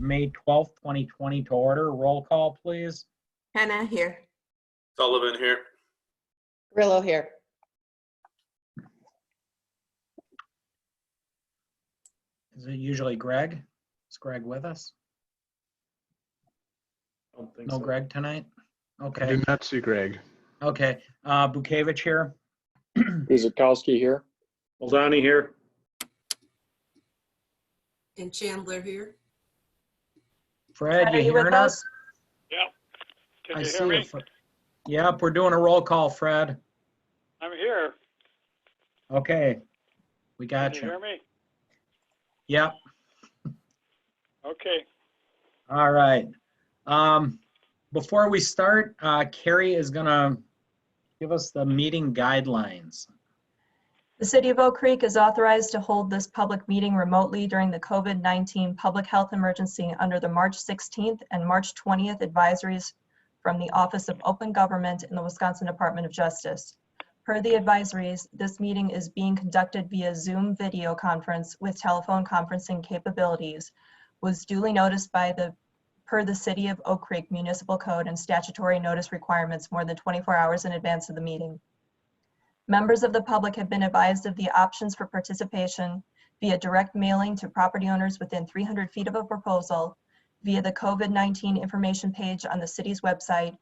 May 12th, 2020 to order. Roll call, please. Hannah here. Sullivan here. Grillo here. Is it usually Greg? Is Greg with us? I don't think No so. Greg tonight? I Okay, do not see Greg. okay. Bukevich here. Guzikowski here. Muldowney here. And Chandler here. Fred, Are you you with hearing us? us? Yep. Can I you see hear you. me? Yep, we're doing a roll call, Fred. I'm here. Okay, we Can got you you. hear me? Yep, Okay. all right. Before we start, Carrie is gonna give us the meeting guidelines. The City of Oak Creek is authorized to hold this public meeting remotely during the COVID-19 public health emergency under the March 16th and March 20th advisories from the Office of Open Government in the Wisconsin Department of Justice. Per the advisories, this meeting is being conducted via Zoom video conference with telephone conferencing capabilities, was duly noticed per the City of Oak Creek Municipal Code and statutory notice requirements more than 24 hours in advance of the meeting. Members of the public have been advised of the options for participation via direct mailing to property owners within 300 feet of a proposal, via the COVID-19 information page on the city's website,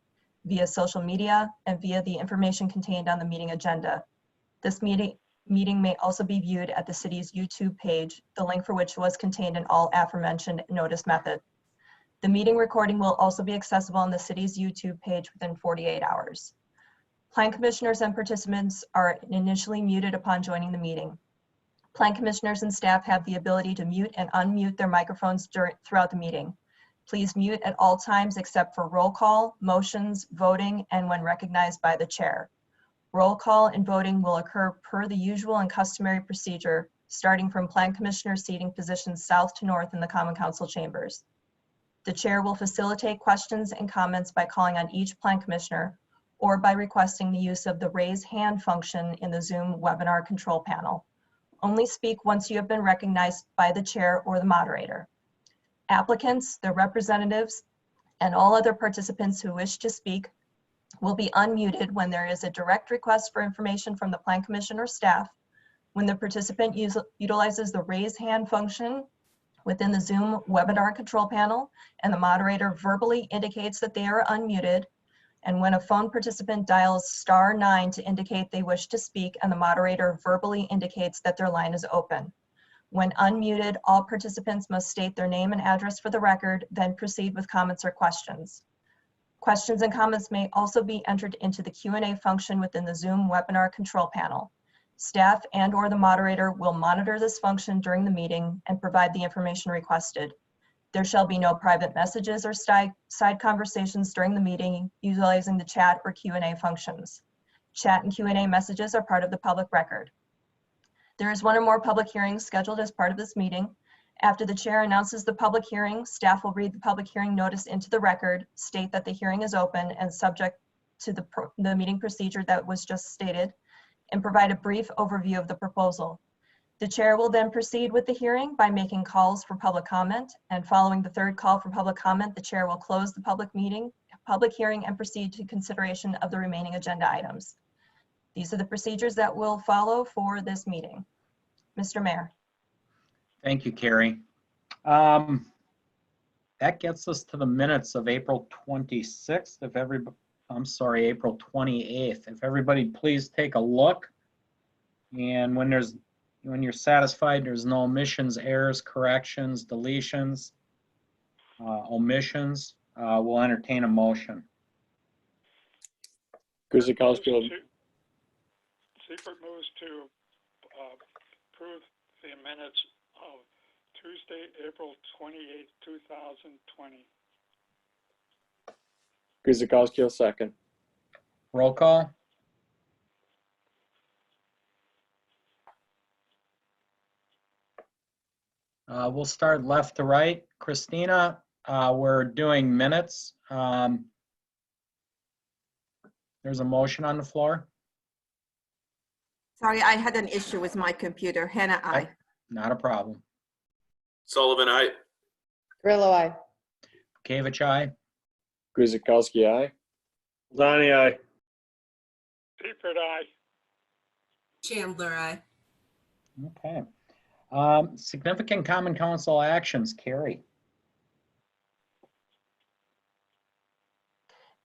via social media, and via the information contained on the meeting agenda. This meeting may also be viewed at the city's YouTube page, the link for which was contained in all aforementioned notice method. The meeting recording will also be accessible on the city's YouTube page within 48 hours. Plan commissioners and participants are initially muted upon joining the meeting. Plan commissioners and staff have the ability to mute and unmute their microphones throughout the meeting. Please mute at all times except for roll call, motions, voting, and when recognized by the chair. Roll call and voting will occur per the usual and customary procedure, starting from Plan Commissioner seating positions south to north in the Common Council chambers. The chair will facilitate questions and comments by calling on each Plan Commissioner or by requesting the use of the raise hand function in the Zoom webinar control panel. Only speak once you have been recognized by the chair or the moderator. Applicants, their representatives, and all other participants who wish to speak will be unmuted when there is a direct request for information from the Plan Commission or staff, when the participant utilizes the raise hand function within the Zoom webinar control panel and the moderator verbally indicates that they are unmuted, and when a phone participant dials *9 to indicate they wish to speak and the moderator verbally indicates that their line is open. When unmuted, all participants must state their name and address for the record, then proceed with comments or questions. Questions and comments may also be entered into the Q&A function within the Zoom webinar control panel. Staff and/or the moderator will monitor this function during the meeting and provide the information requested. There shall be no private messages or side conversations during the meeting utilizing the chat or Q&A functions. Chat and Q&A messages are part of the public record. There is one or more public hearings scheduled as part of this meeting. After the chair announces the public hearing, staff will read the public hearing notice into the record, state that the hearing is open and subject to the meeting procedure that was just stated, and provide a brief overview of the proposal. The chair will then proceed with the hearing by making calls for public comment, and following the third call for public comment, the chair will close the public hearing and proceed to consideration of the remaining agenda items. These are the procedures that will follow for this meeting. Mr. Mayor. Thank you, Carrie. That gets us to the minutes of April 26th. April 28th. If everybody please take a look. And when you're satisfied, there's no omissions, errors, corrections, deletions, omissions, we'll entertain a motion. Guzikowski. Seifert moves to approve the minutes of Tuesday, April 28th, 2020. Guzikowski will second. Roll call. We'll start left to right. Christina, we're doing minutes. There's a motion on the floor. Sorry, I had an issue with my computer. Hannah, aye. Not a problem. Sullivan, aye. Grillo, aye. Bekavich, aye. Guzekowski, aye. Lasagna, aye. Seifert, aye. Chandler, I. Okay. Significant common council actions, Carrie.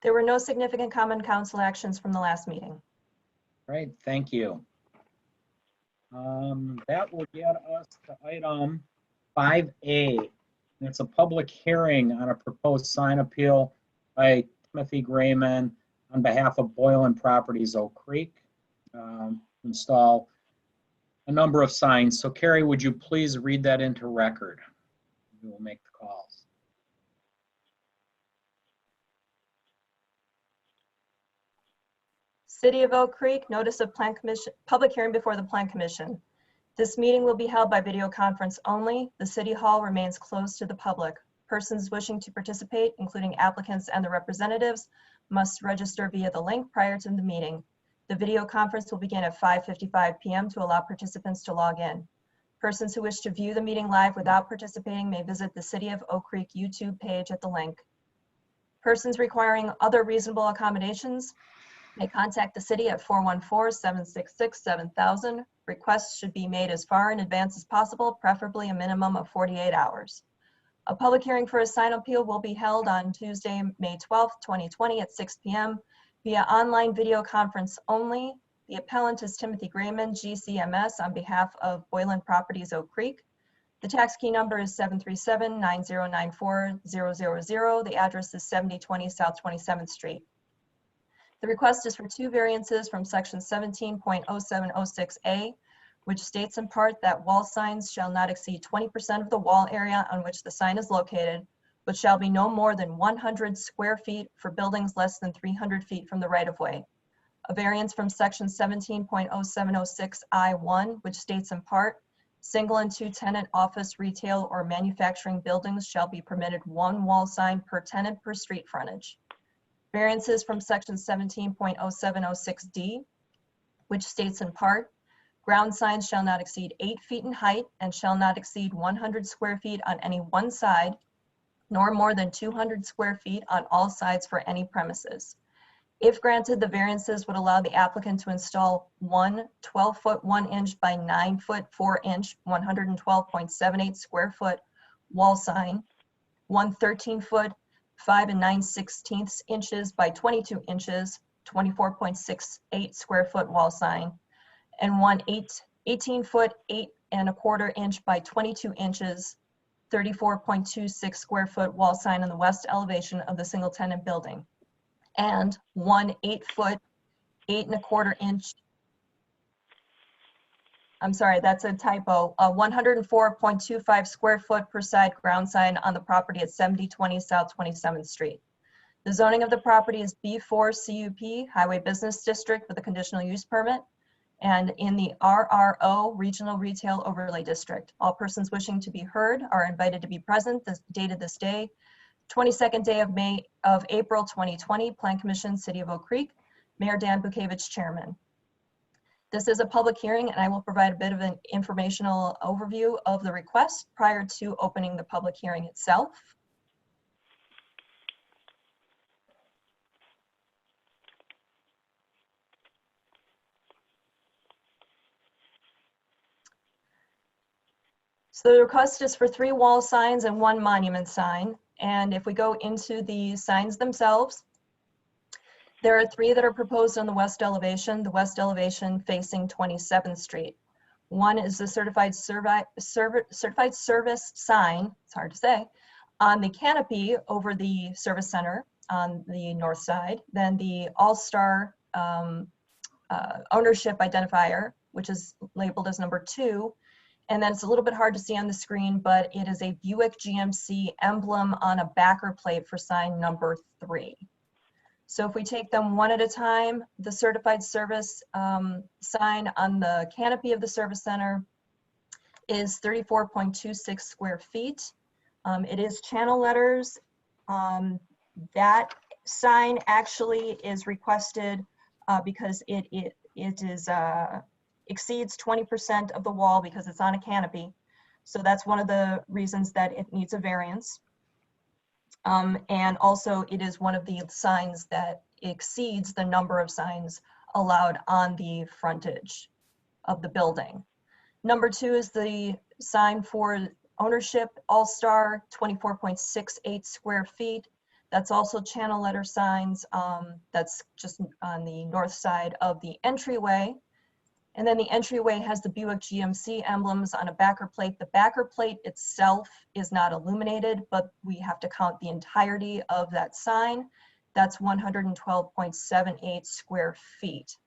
There were no significant common council actions from the last meeting. Great, thank you. That will get us to item 5A. It's a public hearing on a proposed sign appeal by Timothy Grayman on behalf of Boylan Properties, Oak Creek. Install a number of signs. So Carrie, would you please read that into record? We will make the calls. City of Oak Creek, notice of Plan Commission, public hearing before the Plan Commission. This meeting will be held by video conference only. The City Hall remains closed to the public. Persons wishing to participate, including applicants and the representatives, must register via the link prior to the meeting. The video conference will begin at 5:55 p.m. to allow participants to log in. Persons who wish to view the meeting live without participating may visit the City of Oak Creek YouTube page at the link. Persons requiring other reasonable accommodations may contact the city at 414-766-7000. Requests should be made as far in advance as possible, preferably a minimum of 48 hours. A public hearing for a sign appeal will be held on Tuesday, May 12th, 2020 at 6 p.m. via online video conference only. The appellant is Timothy Grayman, GCMS, on behalf of Boylan Properties, Oak Creek. The tax key number is 737-9094-000. The address is 7020 South 27th Street. The request is for 2 variances from section 17.0706A, which states in part that wall signs shall not exceed 20% of the wall area on which the sign is located, but shall be no more than 100 square feet for buildings less than 300 feet from the right-of-way. A variance from section 17.0706I1, which states in part, single and 2-tenant office, retail, or manufacturing buildings shall be permitted 1 wall sign per tenant per street frontage. Variances from section 17.0706D, which states in part, ground signs shall not exceed 8 feet in height and shall not exceed 100 square feet on any one side, nor more than 200 square feet on all sides for any premises. If granted, the variances would allow the applicant to install 1 12-foot 1-inch by 9-foot 4-inch 112.78 square foot wall sign, 1 13-foot 5 9/16 inches by 22 inches, 24.68 square foot wall sign, and 1 18-foot 8 1/4 inch by 22 inches, 34.26 square foot wall sign on the west elevation of the single tenant building, and 1 8-foot 8 1/4 inch. I'm sorry, that's a typo. 104.25 square foot per side ground sign on the property at 7020 South 27th Street. The zoning of the property is B4 CUP, Highway Business District with a conditional use permit, and in the RRO, Regional Retail Overlay District. All persons wishing to be heard are invited to be present. This dated this day, 22nd day of April 2020, Plan Commission, City of Oak Creek. Mayor Dan Bekavich, Chairman. This is a public hearing, and I will provide a bit of an informational overview of the request prior to opening the public hearing itself. So the request is for 3 wall signs and 1 monument sign. And if we go into the signs themselves, there are 3 that are proposed on the west elevation facing 27th Street. One is the certified service sign, it's hard to say, on the canopy over the service center on the north side. Then the All-Star ownership identifier, which is labeled as number 2. And then it's a little bit hard to see on the screen, but it is a Buick GMC emblem on a backer plate for sign number 3. So if we take them one at a time, the certified service sign on the canopy of the service center is 34.26 square feet. It is channel letters. That sign actually is requested because it is exceeds 20% of the wall because it's on a canopy. So that's one of the reasons that it needs a variance. And also it is one of the signs that exceeds the number of signs allowed on the frontage of the building. Number 2 is the sign for ownership, All-Star, 24.68 square feet. That's also channel letter signs. That's just on the north side of the entryway. And then the entryway has the Buick GMC emblems on a backer plate. The backer plate itself is not illuminated, but we have to count the entirety of that sign. That's 112.78 square feet.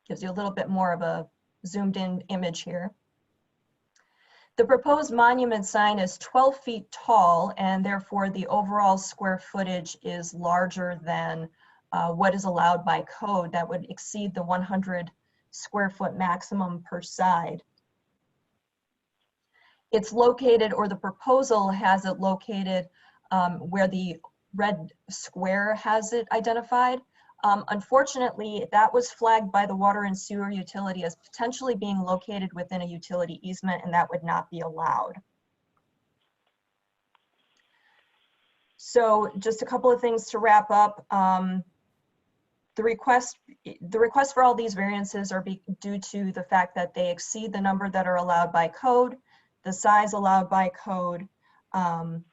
Gives you a little bit more of a zoomed in image here. The proposed monument sign is 12 feet tall, and therefore the overall square footage is larger than what is allowed by code. That would exceed the 100 square foot maximum per side. It's located, or the proposal has it located where the red square has it identified. Unfortunately, that was flagged by the water and sewer utility as potentially being located within a utility easement, and that would not be allowed. So just a couple of things to wrap up. The request for all these variances are due to the fact that they exceed the number that are allowed by code, the size allowed by code, and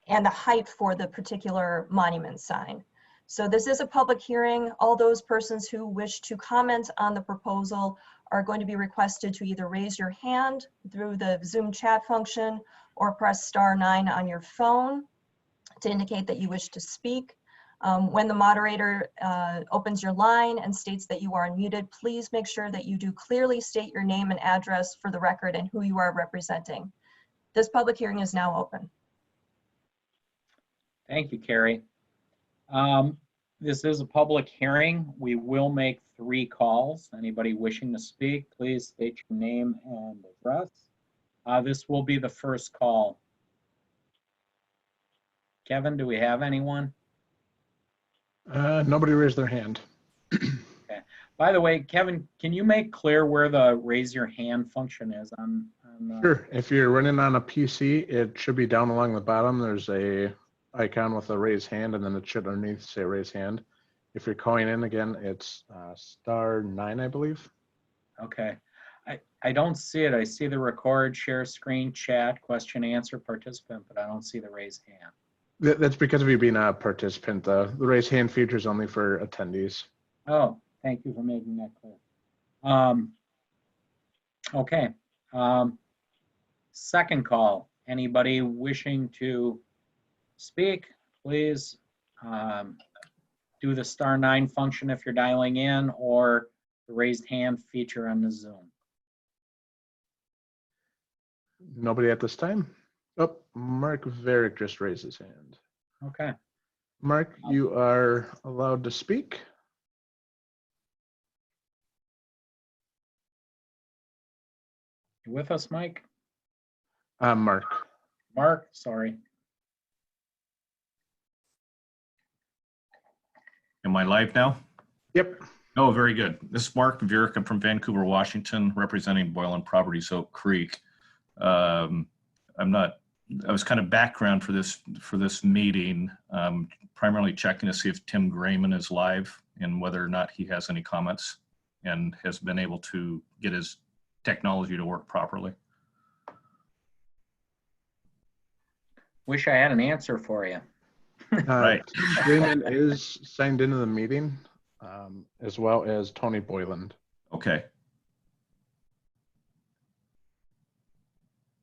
the height for the particular monument sign. So this is a public hearing. All those persons who wish to comment on the proposal are going to be requested to either raise your hand through the Zoom chat function or press *9 on your phone to indicate that you wish to speak. When the moderator opens your line and states that you are unmuted, please make sure that you do clearly state your name and address for the record and who you are representing. This public hearing is now open. Thank you, Carrie. This is a public hearing. We will make 3 calls. Anybody wishing to speak, please state your name and address. This will be the first call. Kevin, do we have anyone? Nobody raised their hand. Okay. By the way, Kevin, can you make clear where the raise your hand function is on Sure. If you're running on a PC, it should be down along the bottom. There's a icon with a raise hand, and then it should underneath say raise hand. If you're calling in again, it's *9, I believe. Okay. I don't see it. I see the record, share screen, chat, question, answer, participant, but I don't see the raise hand. That's because of you being a participant. The raise hand feature is only for attendees. Oh, thank you for making that clear. Okay. Second call. Anybody wishing to speak, please do the *9 function if you're dialing in, or the raised hand feature on the Zoom. Nobody at this time? Oh, Mark Varick just raised his hand. Okay. Mark, you are allowed to speak. You with us, Mike? Mark. Mark, sorry. Am I live now? Yep. Oh, very good. This is Mark Varick. I'm from Vancouver, Washington, representing Boylan Properties, Oak Creek. I was kind of background for this meeting, primarily checking to see if Tim Grayman is live and whether or not he has any comments and has been able to get his technology to work properly. Wish I had an answer for you. Right. Grayman is signed into the meeting, as well as Tony Boyland. Okay.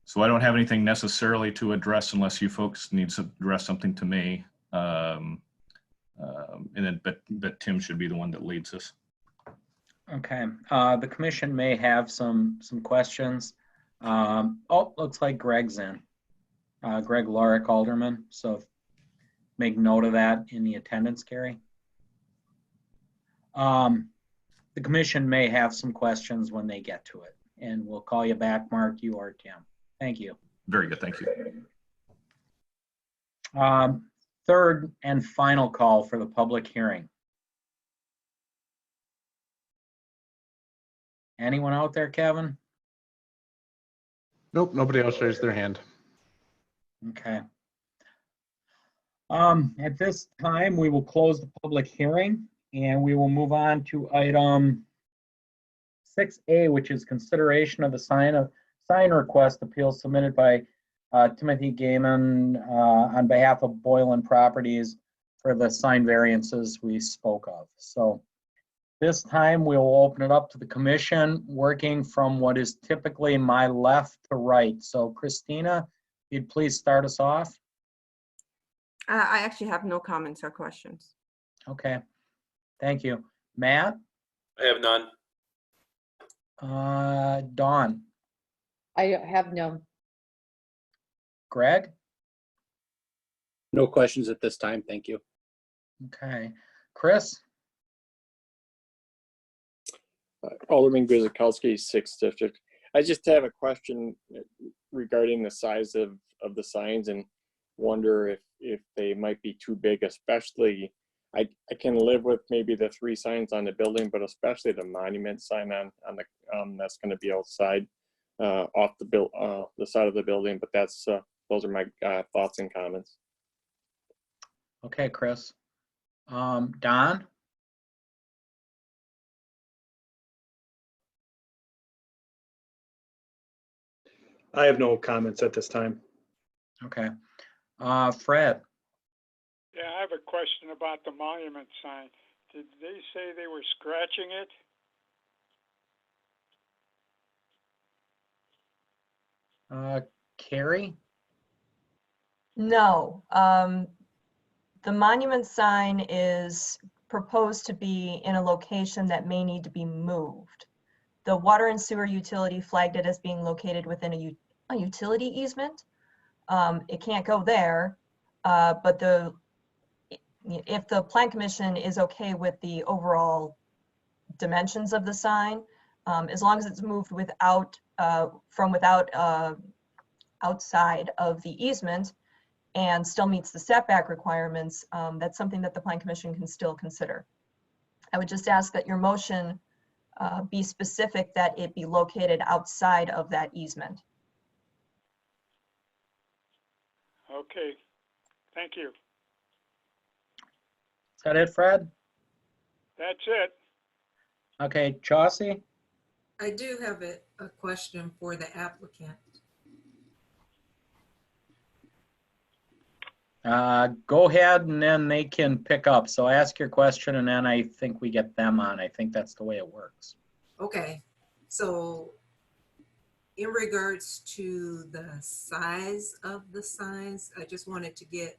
So I don't have anything necessarily to address unless you folks need to address something to me. But Tim should be the one that leads us. Okay. The commission may have some questions. Oh, looks like Greg's in. Greg Lorick, Alderman. So make note of that in the attendance, Carrie. The commission may have some questions when they get to it, and we'll call you back, Mark, you or Tim. Thank you. Very good, thank you. Third and final call for the public hearing. Anyone out there, Kevin? Nope, nobody else raised their hand. Okay. At this time, we will close the public hearing and we will move on to item 6A, which is consideration of the sign request appeal submitted by Timothy Gaiman on behalf of Boylan Properties for the sign variances we spoke of. So this time we will open it up to the commission, working from what is typically my left to right. So Christina, if you'd please start us off. I actually have no comments or questions. Okay, thank you. Matt? I have none. Dawn? I have none. Greg? No questions at this time. Thank you. Okay. Chris? Alderman Guzikowski, 6th District. I just have a question regarding the size of the signs and wonder if they might be too big, especially, I can live with maybe the 3 signs on the building, but especially the monument sign on the that's going to be outside off the side of the building. But that's those are my thoughts and comments. Okay, Chris. Don? I have no comments at this time. Okay. Fred? Yeah, I have a question about the monument sign. Did they say they were scratching it? Carrie? No. The monument sign is proposed to be in a location that may need to be moved. The water and sewer utility flagged it as being located within a utility easement. It can't go there, but if the plan commission is okay with the overall dimensions of the sign, as long as it's moved from outside of the easement and still meets the setback requirements, that's something that the plan commission can still consider. I would just ask that your motion be specific that it be located outside of that easement. Okay, thank you. Is that it, Fred? That's it. Okay, Chauncey? I do have a question for the applicant. Go ahead and then they can pick up. So ask your question and then I think we get them on. I think that's the way it works. Okay, so in regards to the size of the signs, I just wanted to get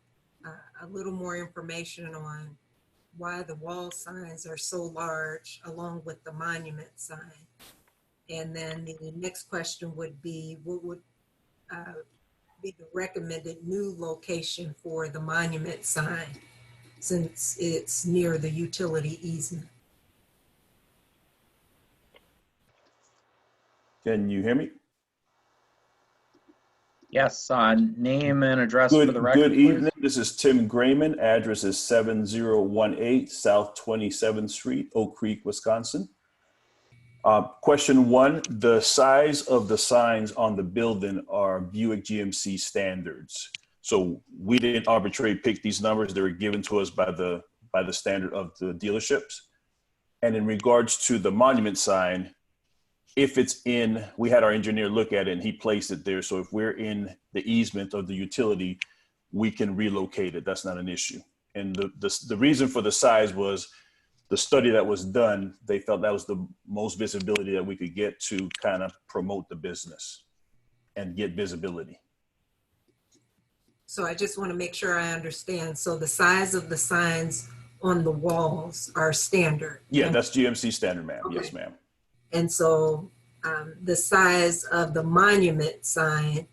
a little more information on why the wall signs are so large along with the monument sign. And then the next question would be, what would be the recommended new location for the monument sign since it's near the utility easement? Can you hear me? Yes, name and address for the record, Good evening. please. This is Tim Grayman. Address is 7018 South 27th Street, Oak Creek, Wisconsin. Question 1, the size of the signs on the building are Buick GMC standards. So we didn't arbitrarily pick these numbers. They were given to us by the standard of the dealerships. And in regards to the monument sign, if it's in, we had our engineer look at it and he placed it there. So if we're in the easement of the utility, we can relocate it. That's not an issue. And the reason for the size was the study that was done. They felt that was the most visibility that we could get to kind of promote the business and get visibility. So I just want to make sure I understand. So the size of the signs on the walls are standard? Yeah, that's GMC standard, ma'am. Okay. Yes, ma'am. And so the size of the monument sign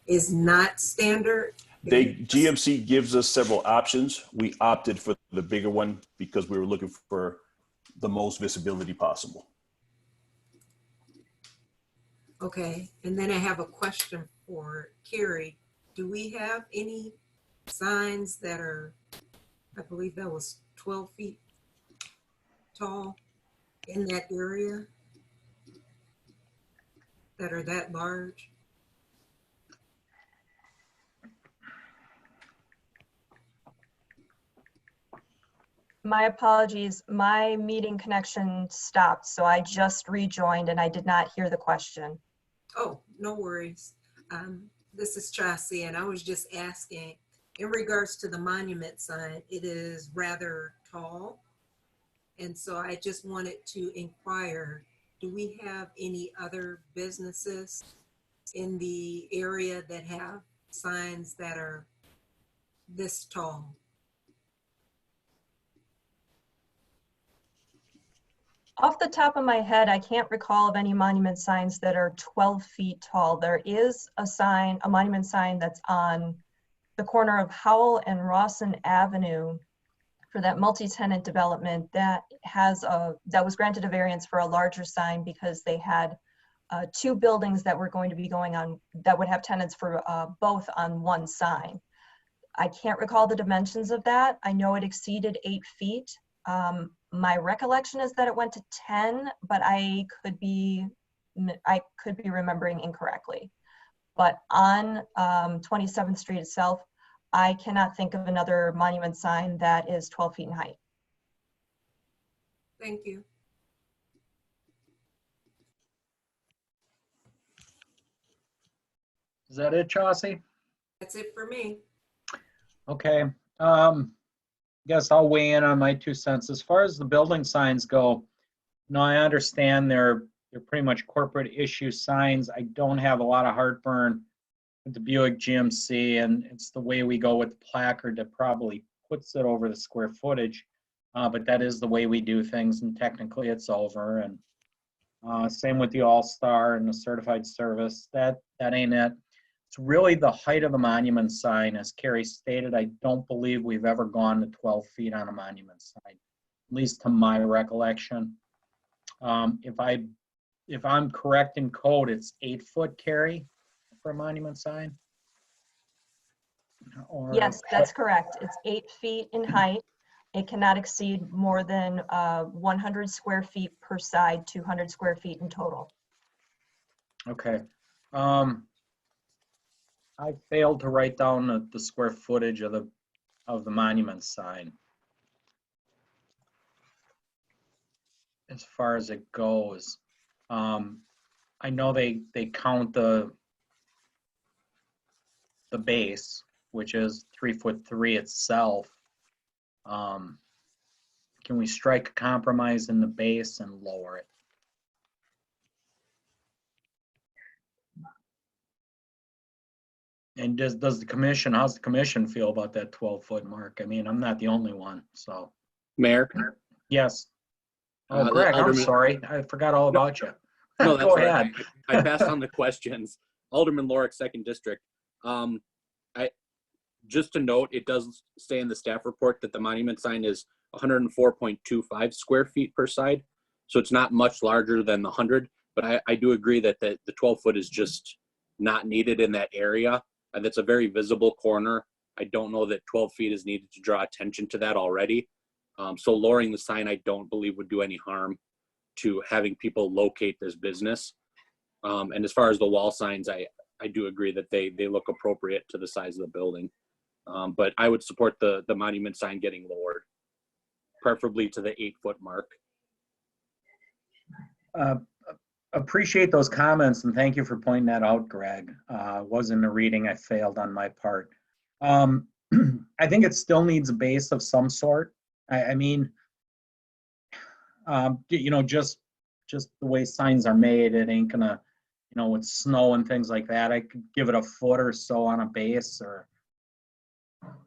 is not standard? GMC gives us several options. We opted for the bigger one because we were looking for the most visibility possible. Okay, and then I have a question for Carrie. Do we have any signs that are, I believe that was 12 feet tall in that area that are that large? My apologies. My meeting connection stopped, so I just rejoined and I did not hear the question. Oh, no worries. This is Chauncey, and I was just asking, in regards to the monument sign, it is rather tall. And so I just wanted to inquire, do we have any other businesses in the area that have signs that are this tall? Off the top of my head, I can't recall of any monument signs that are 12 feet tall. There is a sign, a monument sign that's on the corner of Howell and Rawson Avenue for that multi-tenant development that was granted a variance for a larger sign because they had two buildings that were going to be going on that would have tenants for both on one sign. I can't recall the dimensions of that. I know it exceeded 8 feet. My recollection is that it went to 10, but I could be remembering incorrectly. But on 27th Street itself, I cannot think of another monument sign that is 12 feet in height. Thank you. Is that it, Chauncey? That's it for me. Okay. Guess I'll weigh in on my 2 cents. As far as the building signs go, no, I understand they're pretty much corporate issue signs. I don't have a lot of heartburn with the Buick GMC, and it's the way we go with the placard that probably puts it over the square footage. But that is the way we do things, and technically it's over. And same with the All-Star and the certified service. That ain't it. It's really the height of the monument sign. As Carrie stated, I don't believe we've ever gone to 12 feet on a monument sign, at least to my recollection. If I'm correct in code, it's 8 foot, Carrie, for a monument sign? Or, Yes, that's correct. It's 8 feet in height. It cannot exceed more than 100 square feet per side, 200 square feet in total. okay. I failed to write down the square footage of the monument sign. As far as it goes, I know they count the base, which is 3'3" itself. Can we strike a compromise in the base and lower it? And how's the commission feel about that 12-foot mark? I mean, I'm not the only one, so. Mayor? Yes. Oh, Greg, I'm Alderman- sorry. I forgot all about you. No, that's Go all right. ahead. I passed on the questions. Alderman Lorik, 2nd District. Just to note, it does say in the staff report that the monument sign is 104.25 square feet per side. So it's not much larger than the 100, but I do agree that the 12 foot is just not needed in that area. And that's a very visible corner. I don't know that 12 feet is needed to draw attention to that already. So lowering the sign, I don't believe would do any harm to having people locate this business. And as far as the wall signs, I do agree that they look appropriate to the size of the building. But I would support the monument sign getting lowered, preferably to the 8 foot mark. Appreciate those comments, and thank you for pointing that out, Greg. Wasn't a reading I failed on my part. I think it still needs a base of some sort. I mean, you know, just the way signs are made, it ain't gonna, you know, with snow and things like that, I could give it a foot or so on a base, or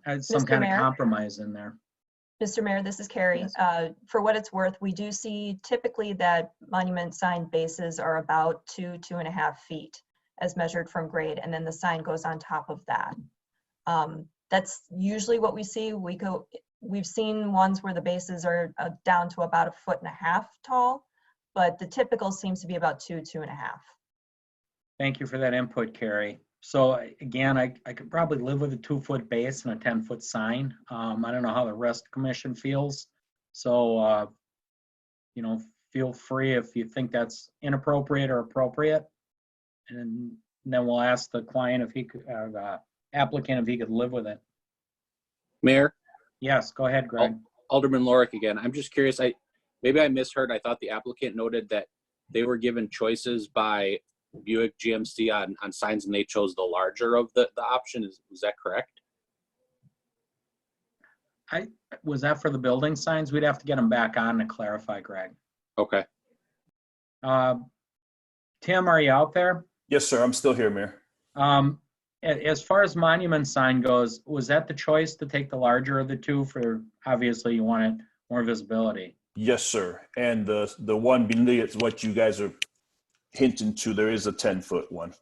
add some Mr. kind of Mayor? compromise in there. Mr. Mayor, this is Carrie. Yes. For what it's worth, we do see typically that monument sign bases are about 2.5 feet as measured from grade, and then the sign goes on top of that. That's usually what we see. We've seen ones where the bases are down to about 1.5 feet tall, but the typical seems to be about 2.5. Thank you for that input, Carrie. So again, I could probably live with a 2 foot base and a 10 foot sign. I don't know how the rest of the commission feels. So, you know, feel free if you think that's inappropriate or appropriate. And then we'll ask the client if he could, the applicant if he could live with it. Mayor? Yes, go ahead, Greg. Alderman Lorik again. I'm just curious. Maybe I misheard. I thought the applicant noted that they were given choices by Buick GMC on signs, and they chose the larger of the option. Was that correct? Was that for the building signs? We'd have to get them back on to clarify, Greg. Okay. Tim, are you out there? Yes, sir. I'm still here, Mayor. As far as monument sign goes, was that the choice to take the larger of the two for, obviously you wanted more visibility? Yes, sir. And the one beneath is what you guys are hinting to. There is a 10-foot one.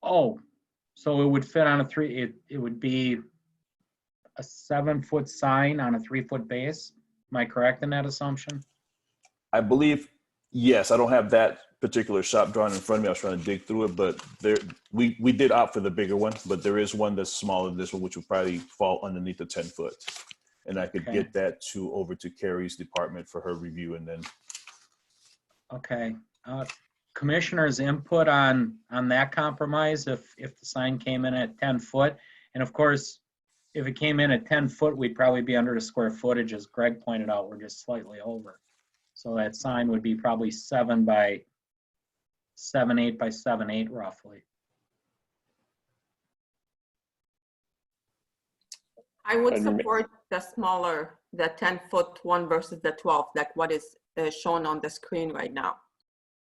Oh, so it would fit on a it would be a 7-foot sign on a 3-foot base? Am I correct in that assumption? I believe, yes. I don't have that particular shop drawing in front of me. I was trying to dig through it, but we did opt for the bigger one, but there is one that's smaller than this one, which would probably fall underneath the 10-foot. And I could get that over to Carrie's department for her review, and then. Okay. Commissioner's input on that compromise if the sign came in at 10 foot. And of course, if it came in at 10 foot, we'd probably be under the square footage. As Greg pointed out, we're just slightly over. So that sign would be probably 7 by 7.8 by 7.8 roughly. I would support the smaller, the 10-foot one versus the 12, like what is shown on the screen right now.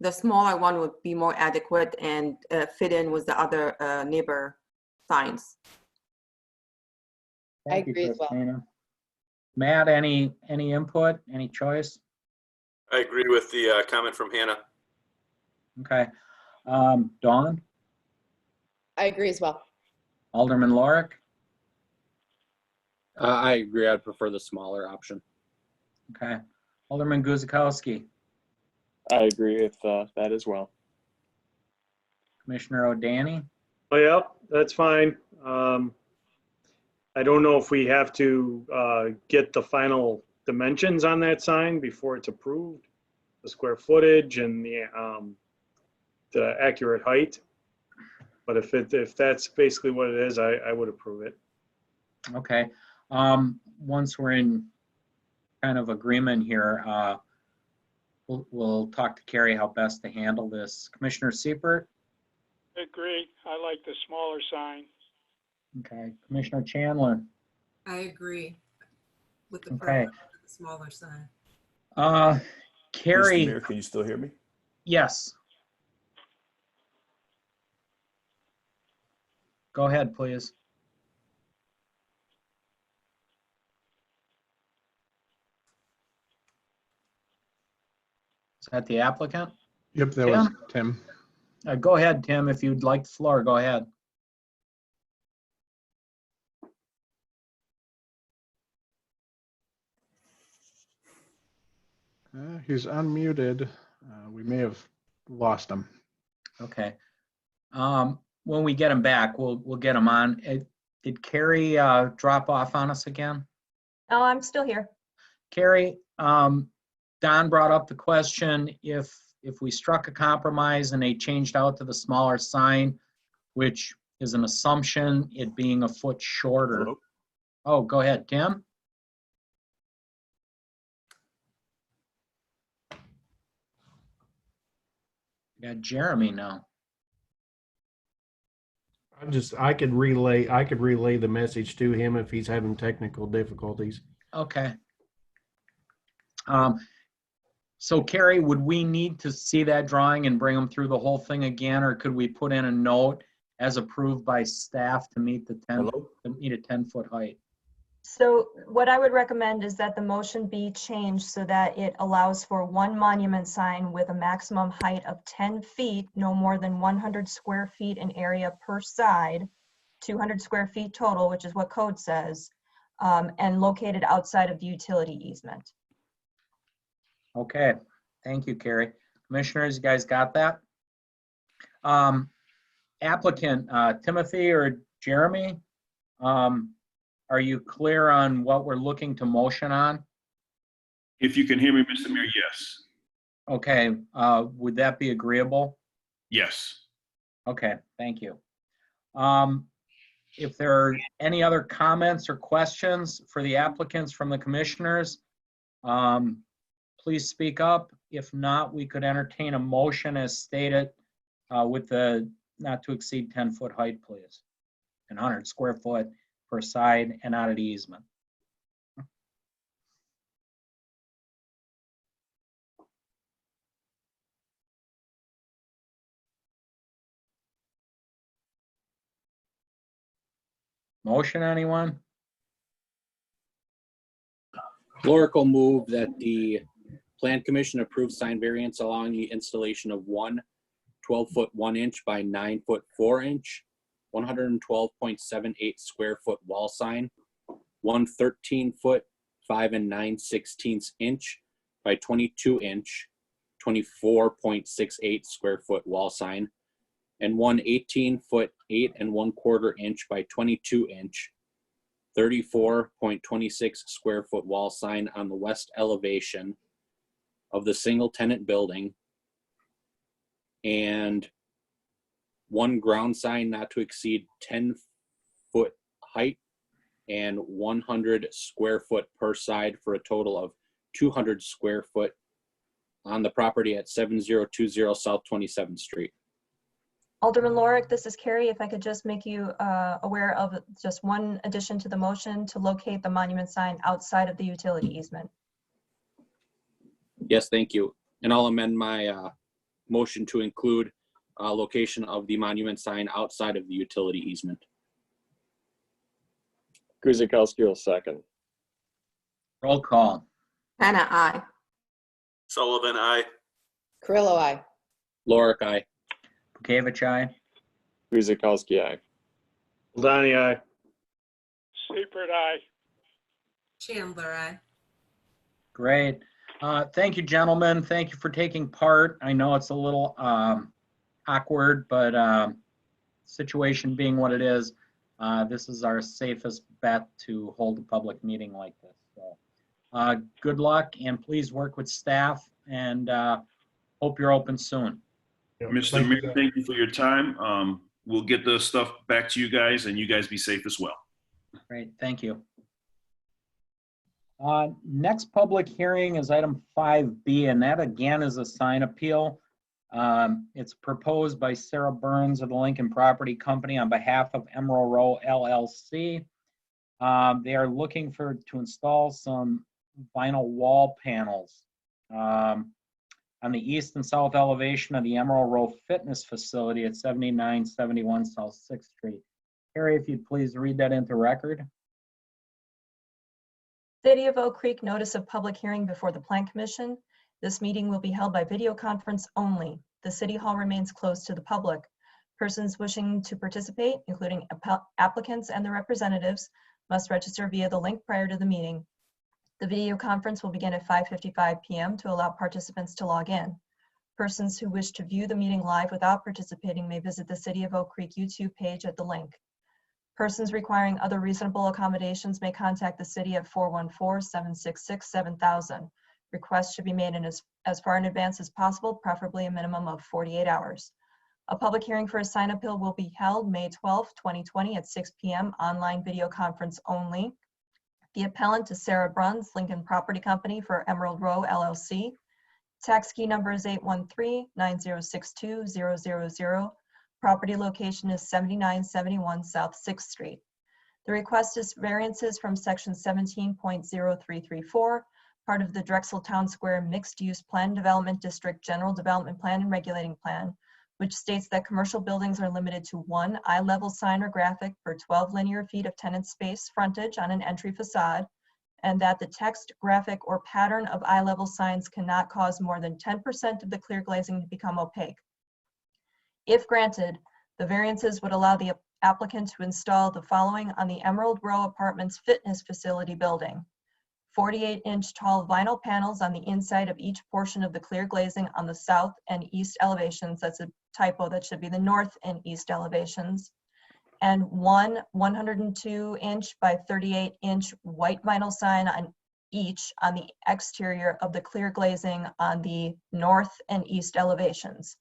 The smaller one would be more adequate and fit in with the other neighbor signs. I agree as well. Christina. Matt, any input, any choice? I agree with the comment from Hannah. Okay. Dawn? I agree as well. Alderman Lorik? I agree. I'd prefer the smaller option. Okay. Alderman Guzikowski? I agree with that as well. Commissioner O'Danny? Oh, yeah, that's fine. I don't know if we have to get the final dimensions on that sign before it's approved, the square footage and the accurate height. But if that's basically what it is, I would approve it. Okay. Once we're in kind of agreement here, we'll talk to Carrie how best to handle this. Commissioner Siepert? I agree. I like the smaller sign. Okay. Commissioner Chandler? I agree with the Okay. preference of the smaller sign. Carrie? Mr. Mayor, can you still hear me? Yes. Go ahead, please. Is that the applicant? Yep, that was Tim. Go ahead, Tim. If you'd like the floor, go ahead. He's unmuted. We may have lost him. Okay. When we get him back, we'll get him on. Did Carrie drop off on us again? Oh, I'm still here. Carrie, Don brought up the question if we struck a compromise and they changed out to the smaller sign, which is an assumption, it being a foot shorter. Hello? Oh, go ahead, Tim. We got Jeremy now. I could relay the message to him if he's having technical difficulties. Okay. So Carrie, would we need to see that drawing and bring them through the whole thing again, or could we put in a note as approved by staff to meet the 10-foot height? So what I would recommend is that the motion be changed so that it allows for one monument sign with a maximum height of 10 feet, no more than 100 square feet in area per side, 200 square feet total, which is what code says, and located outside of the utility easement. Okay, thank you, Carrie. Commissioners, you guys got that? Applicant, Timothy or Jeremy, are you clear on what we're looking to motion on? If you can hear me, Mr. Mayor, yes. Okay, would that be agreeable? Yes. Okay, thank you. If there are any other comments or questions for the applicants from the commissioners, please speak up. If not, we could entertain a motion as stated with the not to exceed 10-foot height, please. And 100 square foot per side and out of the easement. Motion, anyone? Lorick will move that the Plan Commission approve sign variance allowing the installation of one 12-foot 1-inch by 9-foot 4-inch, 112.78 square foot wall sign, one 13-foot 5 9/16 inch by 22-inch, 24.68 square foot wall sign, and one 18-foot 8 1/4 inch by 22-inch, 34.26 square foot wall sign on the west elevation of the single tenant building, and one ground sign not to exceed 10-foot height and 100 square foot per side for a total of 200 square foot on the property at 7020 South 27th Street. Alderman Lorik, this is Carrie. If I could just make you aware of just one addition to the motion to locate the monument sign outside of the utility easement. Yes, thank you. And I'll amend my motion to include location of the monument sign outside of the utility easement. Guzikowski will second. Roll call. Hannah, aye. Sullivan, aye. Carrillo, aye. Lorick, aye. Bukavich, aye. Guzikowski, aye. Ladani, aye. Seifert, aye. Chandler, aye. Great. Thank you, gentlemen. Thank you for taking part. I know it's a little awkward, but situation being what it is, this is our safest bet to hold a public meeting like this. So, good luck, and please work with staff, and hope you're open soon. Mr. Mayor, thank you for your time. We'll get the stuff back to you guys, and you guys be safe as well. Great, thank you. Next public hearing is item 5B, and that again is a sign appeal. It's proposed by Sarah Burns of the Lincoln Property Company on behalf of Emerald Row LLC. They are looking to install some vinyl wall panels on the east and south elevation of the Emerald Row Fitness Facility at 7971 South 6th Street. Harry, if you'd please read that into record. City of Oak Creek notice of public hearing before the Plan Commission. This meeting will be held by video conference only. The City Hall remains closed to the public. Persons wishing to participate, including applicants and their representatives, must register via the link prior to the meeting. The video conference will begin at 5:55 p.m. to allow participants to log in. Persons who wish to view the meeting live without participating may visit the City of Oak Creek YouTube page at the link. Persons requiring other reasonable accommodations may contact the city at 414-766-7000. Requests should be made in as far in advance as possible, preferably a minimum of 48 hours. A public hearing for a sign appeal will be held May 12, 2020 at 6 p.m. online video conference only. The appellant is Sarah Bruns, Lincoln Property Company for Emerald Row LLC. Tax key number is 813-9062-000. Property location is 7971 South 6th Street. The request is variances from section 17.0334, part of the Drexel Town Square Mixed Use Plan Development District General Development Plan and Regulating Plan, which states that commercial buildings are limited to one eye-level sign or graphic per 12 linear feet of tenant space frontage on an entry facade, and that the text, graphic, or pattern of eye-level signs cannot cause more than 10% of the clear glazing to become opaque. If granted, the variances would allow the applicant to install the following on the Emerald Row Apartments Fitness Facility building: 48-inch tall vinyl panels on the inside of each portion of the clear glazing on the south and east elevations. That's a typo, that should be the north and east elevations. And one 102-inch by 38-inch white vinyl sign on each on the exterior of the clear glazing on the north and east elevations.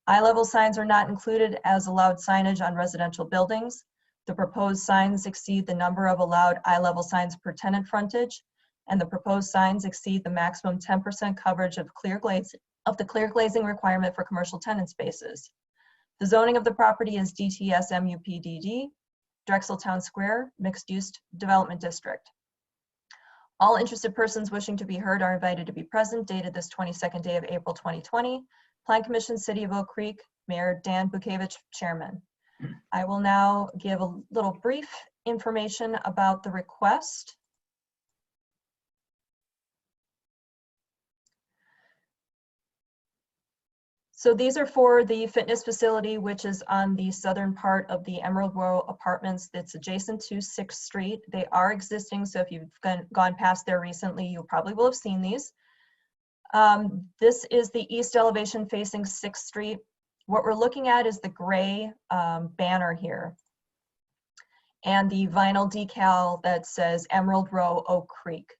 Eye-level signs are not included as allowed signage on residential buildings. The proposed signs exceed the number of allowed eye-level signs per tenant frontage, and the proposed signs exceed the maximum 10% coverage of the clear glazing requirement for commercial tenant spaces. The zoning of the property is DTS MUPDD, Drexel Town Square, Mixed Use Development District. All interested persons wishing to be heard are invited to be present, dated this 22nd day of April 2020. Plan Commission, City of Oak Creek, Mayor Dan Bukevich, Chairman. I will now give a little brief information about the request. So these are for the fitness facility, which is on the southern part of the Emerald Row Apartments that's adjacent to 6th Street. They are existing, so if you've gone past there recently, you probably will have seen these. This is the east elevation facing 6th Street. What we're looking at is the gray banner here and the vinyl decal that says Emerald Row, Oak Creek.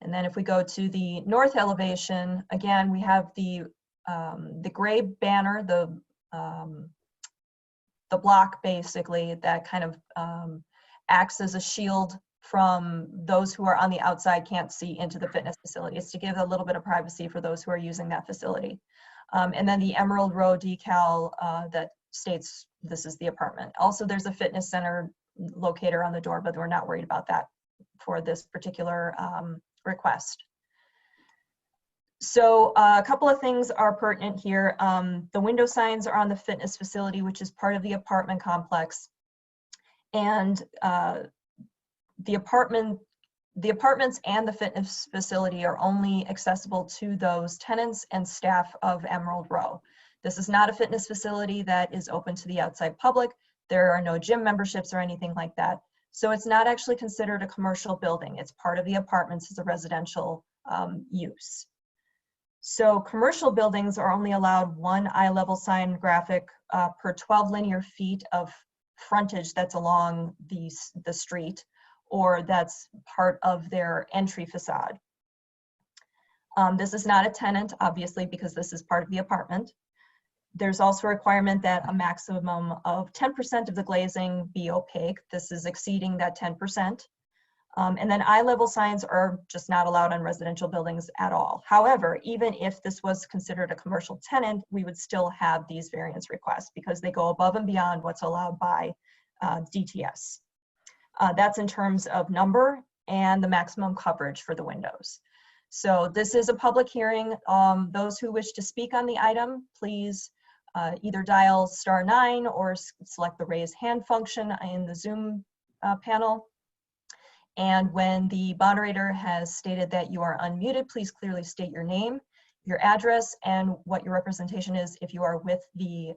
And then if we go to the north elevation, again, we have the gray banner, the block basically that kind of acts as a shield from those who are on the outside can't see into the fitness facility. It's to give a little bit of privacy for those who are using that facility. And then the Emerald Row decal that states this is the apartment. Also, there's a fitness center locator on the door, but we're not worried about that for this particular request. So a couple of things are pertinent here. The window signs are on the fitness facility, which is part of the apartment complex. And the apartments and the fitness facility are only accessible to those tenants and staff of Emerald Row. This is not a fitness facility that is open to the outside public. There are no gym memberships or anything like that. So it's not actually considered a commercial building. It's part of the apartments as a residential use. So commercial buildings are only allowed one eye-level sign graphic per 12 linear feet of frontage that's along the street, or that's part of their entry facade. This is not a tenant, obviously, because this is part of the apartment. There's also a requirement that a maximum of 10% of the glazing be opaque. This is exceeding that 10%. And then eye-level signs are just not allowed on residential buildings at all. However, even if this was considered a commercial tenant, we would still have these variance requests because they go above and beyond what's allowed by DTS. That's in terms of number and the maximum coverage for the windows. So this is a public hearing. Those who wish to speak on the item, please either dial *9 or select the raise hand function in the Zoom panel. And when the moderator has stated that you are unmuted, please clearly state your name, your address, and what your representation is if you are with the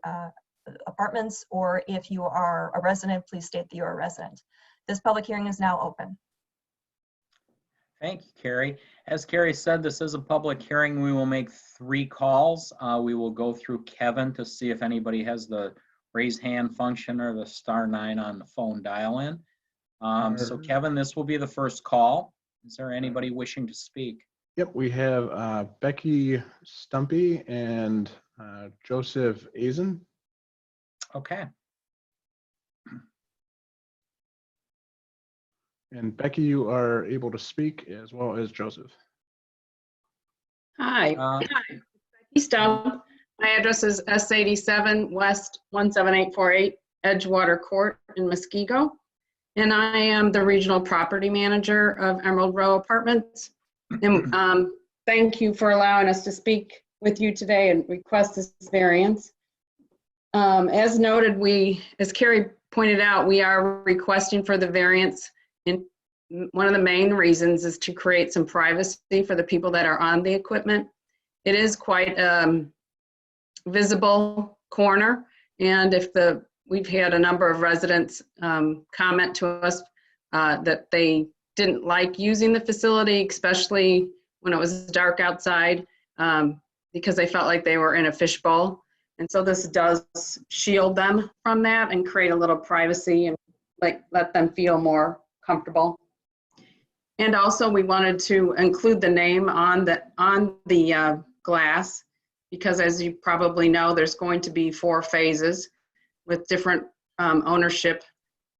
apartments, or if you are a resident, please state that you're a resident. This public hearing is now open. Thank you, Carrie. As Carrie said, this is a public hearing. We will make 3 calls. We will go through Kevin to see if anybody has the raise hand function or the *9 on the phone dial-in. So Kevin, this will be the first call. Is there anybody wishing to speak? Yep, we have Becky Stumpy and Joseph Azen. Okay. And Becky, you are able to speak as well as Joseph. Hi, Becky Stump. My address is S87 West 17848 Edgewater Court in Muskego. And I am the regional property manager of Emerald Row Apartments. And thank you for allowing us to speak with you today and request this variance. As noted, as Carrie pointed out, we are requesting for the variance. And one of the main reasons is to create some privacy for the people that are on the equipment. It is quite a visible corner, and we've had a number of residents comment to us that they didn't like using the facility, especially when it was dark outside, because they felt like they were in a fishbowl. And so this does shield them from that and create a little privacy and let them feel more comfortable. And also we wanted to include the name on the glass, because as you probably know, there's going to be 4 phases. with different ownership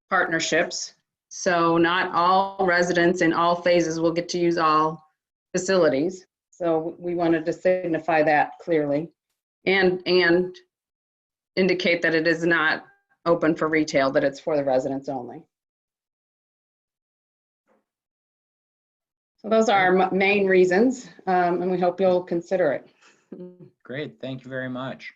partnerships. So not all residents in all phases will get to use all facilities. So we wanted to signify that clearly and indicate that it is not open for retail, that it's for the residents only. So those are our main reasons, and we hope you'll consider it. Great, thank you very much.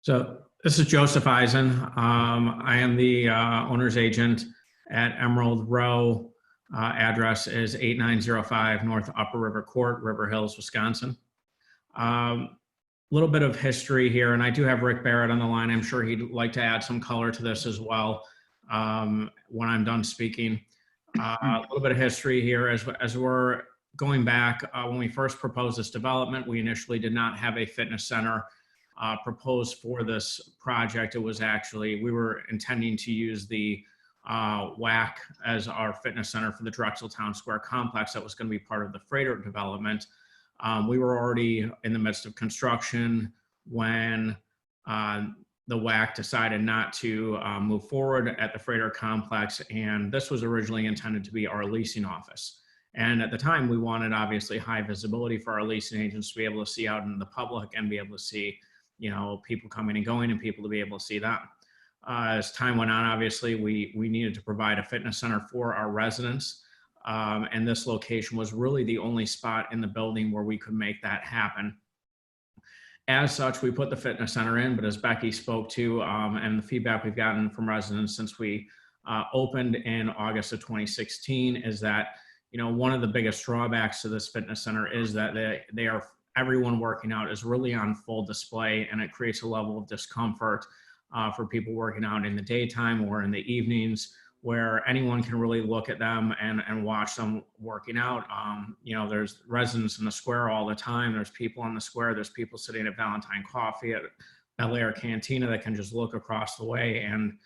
So this is Joseph Eisen. I am the owner's agent at Emerald Row. Address is 8905 North Upper River Court, River Hills, Wisconsin. A little bit of history here, and I do have Rick Barrett on the line. I'm sure he'd like to add some color to this as well when I'm done speaking. A little bit of history here as we're going back. When we first proposed this development, we initially did not have a fitness center proposed for this project. It was actually, we were intending to use the WAC as our fitness center for the Drexel Town Square complex that was going to be part of the freighter development. We were already in the midst of construction when the WAC decided not to move forward at the freighter complex, and this was originally intended to be our leasing office. And at the time, we wanted obviously high visibility for our leasing agents to be able to see out in the public and be able to see, you know, people coming and going and people to be able to see that. As time went on, obviously, we needed to provide a fitness center for our residents. And this location was really the only spot in the building where we could make that happen. As such, we put the fitness center in, but as Becky spoke to, and the feedback we've gotten from residents since we opened in August of 2016 is that, you know, one of the biggest drawbacks to this fitness center is that everyone working out is really on full display, and it creates a level of discomfort for people working out in the daytime or in the evenings, where anyone can really look at them and watch them working out. You know, there's residents in the square all the time. There's people on the square. There's people sitting at Valentine Coffee at Bel Air Cantina that can just look across the way and,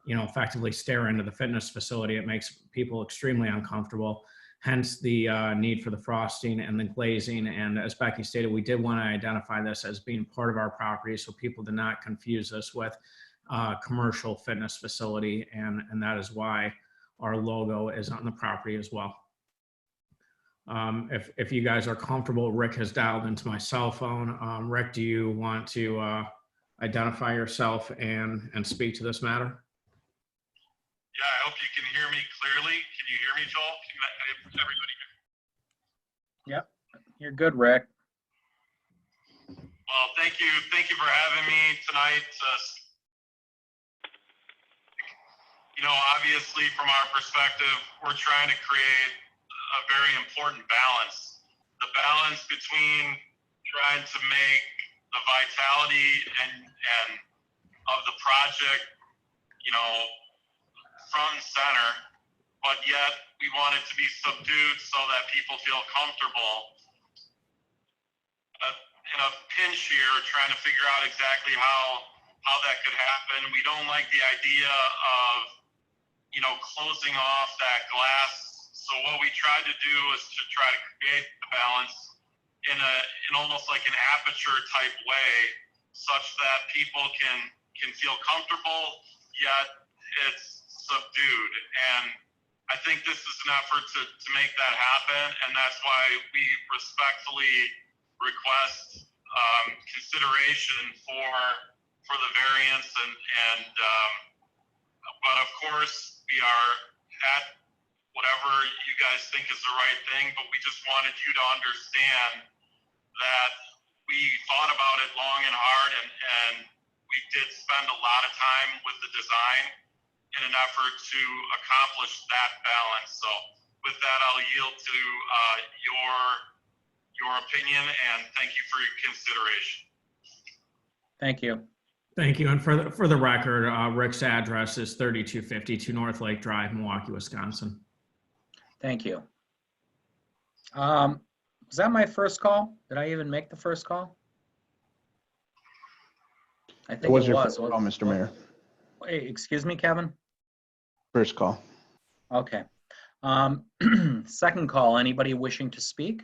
you know, effectively stare into the fitness facility. It makes people extremely uncomfortable. Hence the need for the frosting and the glazing. And as Becky stated, we did want to identify this as being part of our property so people did not confuse us with commercial fitness facility, and that is why our logo is on the property as well. If you guys are comfortable, Rick has dialed into my cell phone. Rick, do you want to identify yourself and speak to this matter? Yeah, I hope you can hear me clearly. Can you hear me, Joel? Can everybody hear? Yep, you're good, Rick. Well, thank you for having me tonight. You know, obviously from our perspective, we're trying to create a very important balance. The balance between trying to make the vitality and of the project, you know, front and center, but yet we want it to be subdued so that people feel comfortable. In a pinch here, trying to figure out exactly how that could happen. We don't like the idea of, you know, closing off that glass. So what we tried to do is to try to create a balance in almost like an aperture type way, such that people can feel comfortable, yet it's subdued. And I think this is an effort to make that happen, and that's why we respectfully request consideration for the variance but of course we are at whatever you guys think is the right thing, but we just wanted you to understand that we thought about it long and hard, and we did spend a lot of time with the design in an effort to accomplish that balance. So with that, I'll yield to your opinion, and thank you for your consideration. Thank you. Thank you. And for the record, Rick's address is 3252 North Lake Drive, Milwaukee, Wisconsin. Thank you. Was that my first call? Did I even make the first call? I think it was. Your first call, Mr. Mayor. Wait, excuse me, Kevin? First call. Okay. Second call, anybody wishing to speak?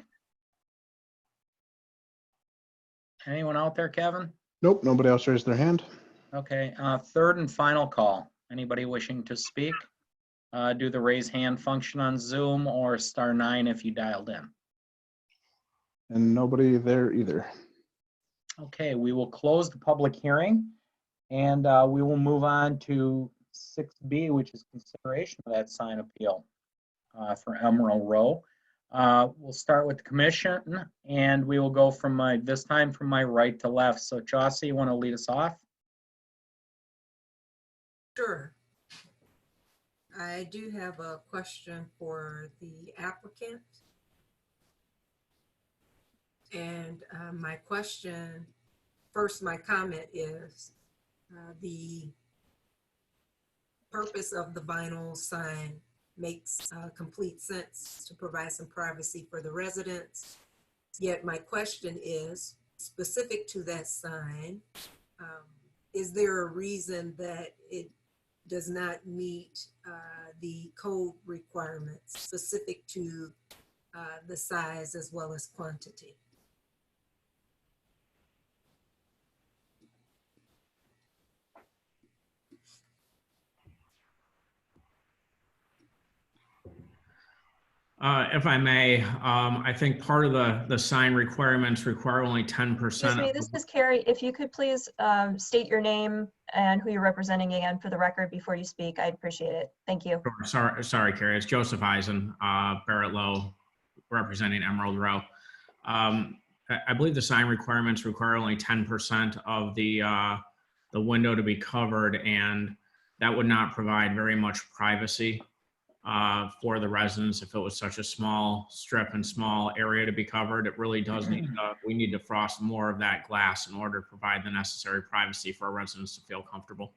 Anyone out there, Kevin? Nope, nobody else raised their hand. Okay, third and final call. Anybody wishing to speak? Do the raise hand function on Zoom or *9 if you dialed in. And nobody there either. Okay, we will close the public hearing and we will move on to 6B, which is consideration of that sign appeal for Emerald Row. We'll start with the commission and we will go from this time from my right to left. So Chauncey, you want to lead us off? Sure. I do have a question for the applicant. And my question, first, my comment is the purpose of the vinyl sign makes complete sense to provide some privacy for the residents. Yet my question is specific to that sign. Is there a reason that it does not meet the code requirements specific to the size as well as quantity? If I may, I think part of the sign requirements require only 10%. Excuse me, this is Carrie. If you could please state your name and who you're representing again for the record before you speak, I'd appreciate it. Thank you. Sorry, Carrie. It's Joseph Eisen, Barrett Lowe, representing Emerald Row. I believe the sign requirements require only 10% of the window to be covered, and that would not provide very much privacy for the residents if it was such a small strip and small area to be covered. It really does need we need to frost more of that glass in order to provide the necessary privacy for our residents to feel comfortable.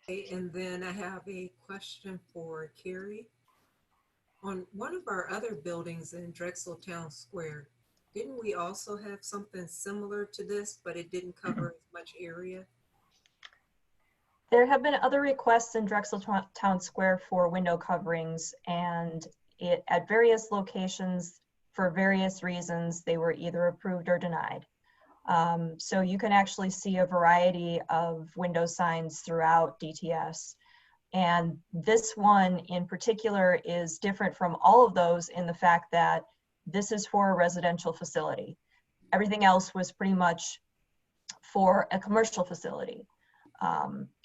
Okay, and then I have a question for Carrie. On one of our other buildings in Drexel Town Square, didn't we also have something similar to this, but it didn't cover as much area? There have been other requests in Drexel Town Square for window coverings, and at various locations, for various reasons, they were either approved or denied. So you can actually see a variety of window signs throughout DTS. And this one in particular is different from all of those in the fact that this is for a residential facility. Everything else was pretty much for a commercial facility.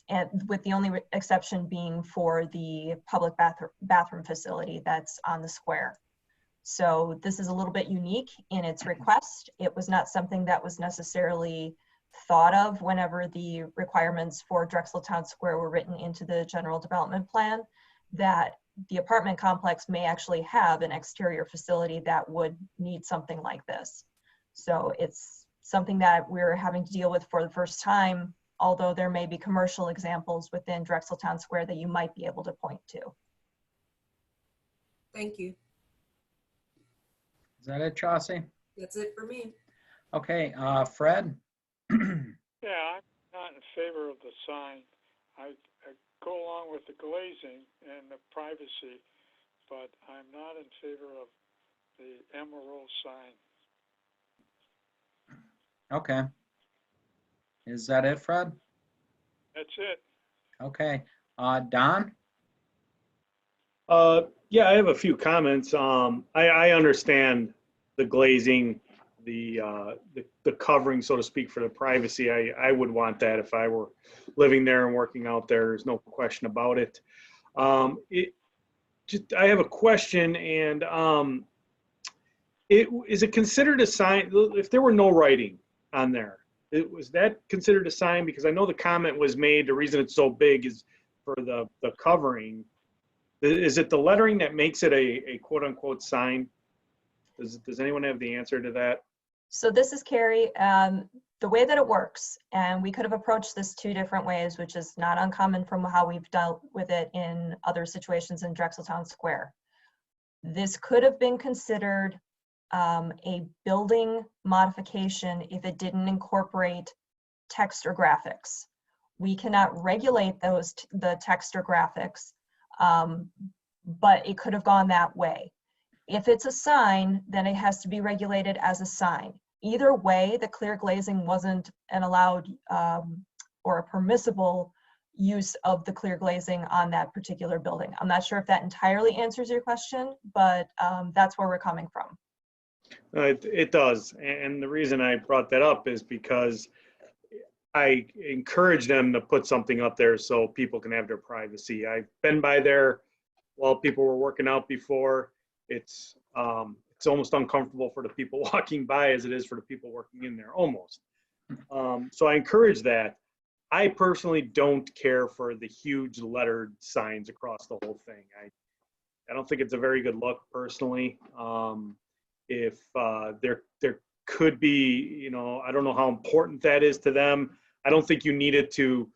And with the only exception being for the public bathroom facility that's on the square. So this is a little bit unique in its request. It was not something that was necessarily thought of whenever the requirements for Drexel Town Square were written into the general development plan, that the apartment complex may actually have an exterior facility that would need something like this. So it's something that we're having to deal with for the first time, although there may be commercial examples within Drexel Town Square that you might be able to point to. Thank you. Is that it, Chauncey? That's it for me. Okay, Fred? Yeah, I'm not in favor of the sign. I go along with the glazing and the privacy, but I'm not in favor of the Emerald sign. Okay. Is that it, Fred? That's it. Okay. Don? Yeah, I have a few comments. I understand the glazing, the covering, so to speak, for the privacy. I would want that if I were living there and working out there. There's no question about it. I have a question, and is it considered a sign if there were no writing on there? Was that considered a sign? Because I know the comment was made, the reason it's so big is for the covering. Is it the lettering that makes it a quote unquote sign? Does anyone have the answer to that? So this is Carrie. The way that it works, and we could have approached this two different ways, which is not uncommon from how we've dealt with it in other situations in Drexel Town Square. This could have been considered a building modification if it didn't incorporate text or graphics. We cannot regulate the text or graphics, but it could have gone that way. If it's a sign, then it has to be regulated as a sign. Either way, the clear glazing wasn't an allowed or a permissible use of the clear glazing on that particular building. I'm not sure if that entirely answers your question, but that's where we're coming from. It does. And the reason I brought that up is because I encourage them to put something up there so people can have their privacy. I've been by there while people were working out before. It's almost uncomfortable for the people walking by as it is for the people working in there, almost. So I encourage that. I personally don't care for the huge lettered signs across the whole thing. I don't think it's a very good look personally. If there could be, you know, I don't know how important that is to them. I don't think you need it to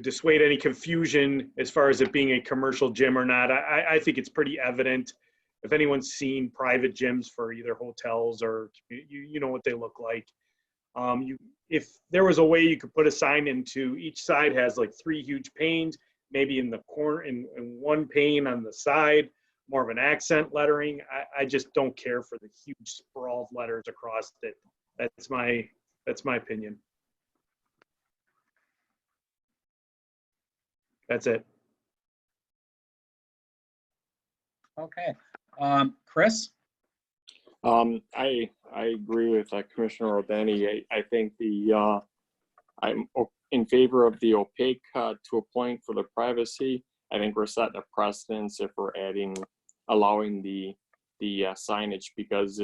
dissuade any confusion as far as it being a commercial gym or not. I think it's pretty evident. If anyone's seen private gyms for either hotels or you know what they look like. If there was a way you could put a sign into each side has like 3 huge panes, maybe in the corner in one pane on the side, more of an accent lettering. I just don't care for the huge sprawled letters across it. That's my opinion. That's it. Okay. Chris? I agree with Commissioner O'Benny. I think I'm in favor of the opaque to a point for the privacy. I think we're setting a precedence if we're allowing the signage, because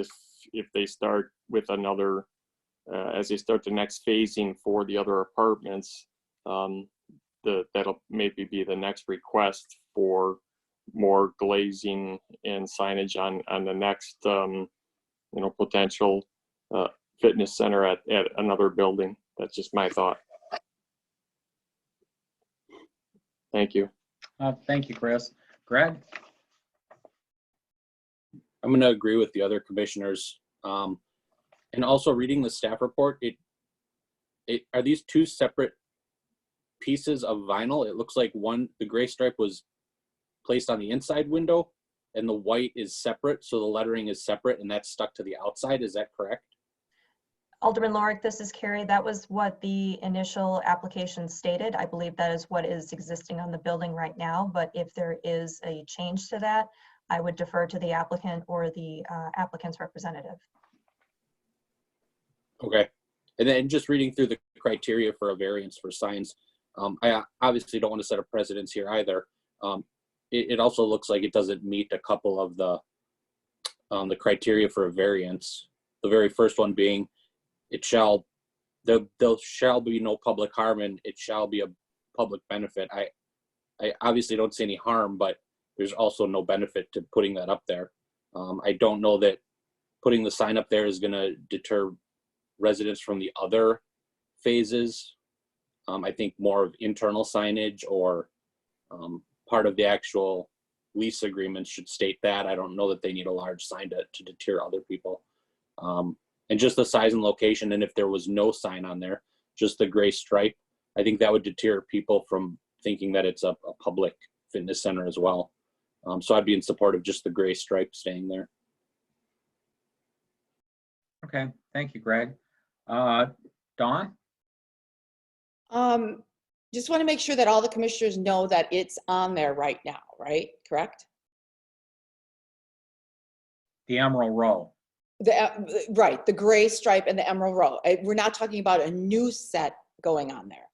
if they start with another, as they start the next phasing for the other apartments, that'll maybe be the next request for more glazing and signage on the next potential fitness center at another building. That's just my thought. Thank you. Thank you, Chris. Greg? I'm going to agree with the other commissioners. And also reading the staff report, are these 2 separate pieces of vinyl? It looks like the gray stripe was placed on the inside window and the white is separate, so the lettering is separate and that's stuck to the outside. Is that correct? Alderman Lorik, this is Carrie. That was what the initial application stated. I believe that is what is existing on the building right now, but if there is a change to that, I would defer to the applicant or the applicant's representative. Okay. And then just reading through the criteria for a variance for signs, I obviously don't want to set a precedence here either. It also looks like it doesn't meet a couple of the criteria for a variance. The very first one being, there shall be no public harm and it shall be a public benefit. I obviously don't see any harm, but there's also no benefit to putting that up there. I don't know that putting the sign up there is going to deter residents from the other phases. I think more of internal signage or part of the actual lease agreement should state that. I don't know that they need a large sign to deter other people. And just the size and location, and if there was no sign on there, just the gray stripe, I think that would deter people from thinking that it's a public fitness center as well. So I'd be in support of just the gray stripe staying there. Okay, thank you, Greg. Dawn? Just want to make sure that all the commissioners know that it's on there right now, right? Correct? The Emerald Row. Right, the gray stripe and the emerald row. We're not talking about a new set going on there.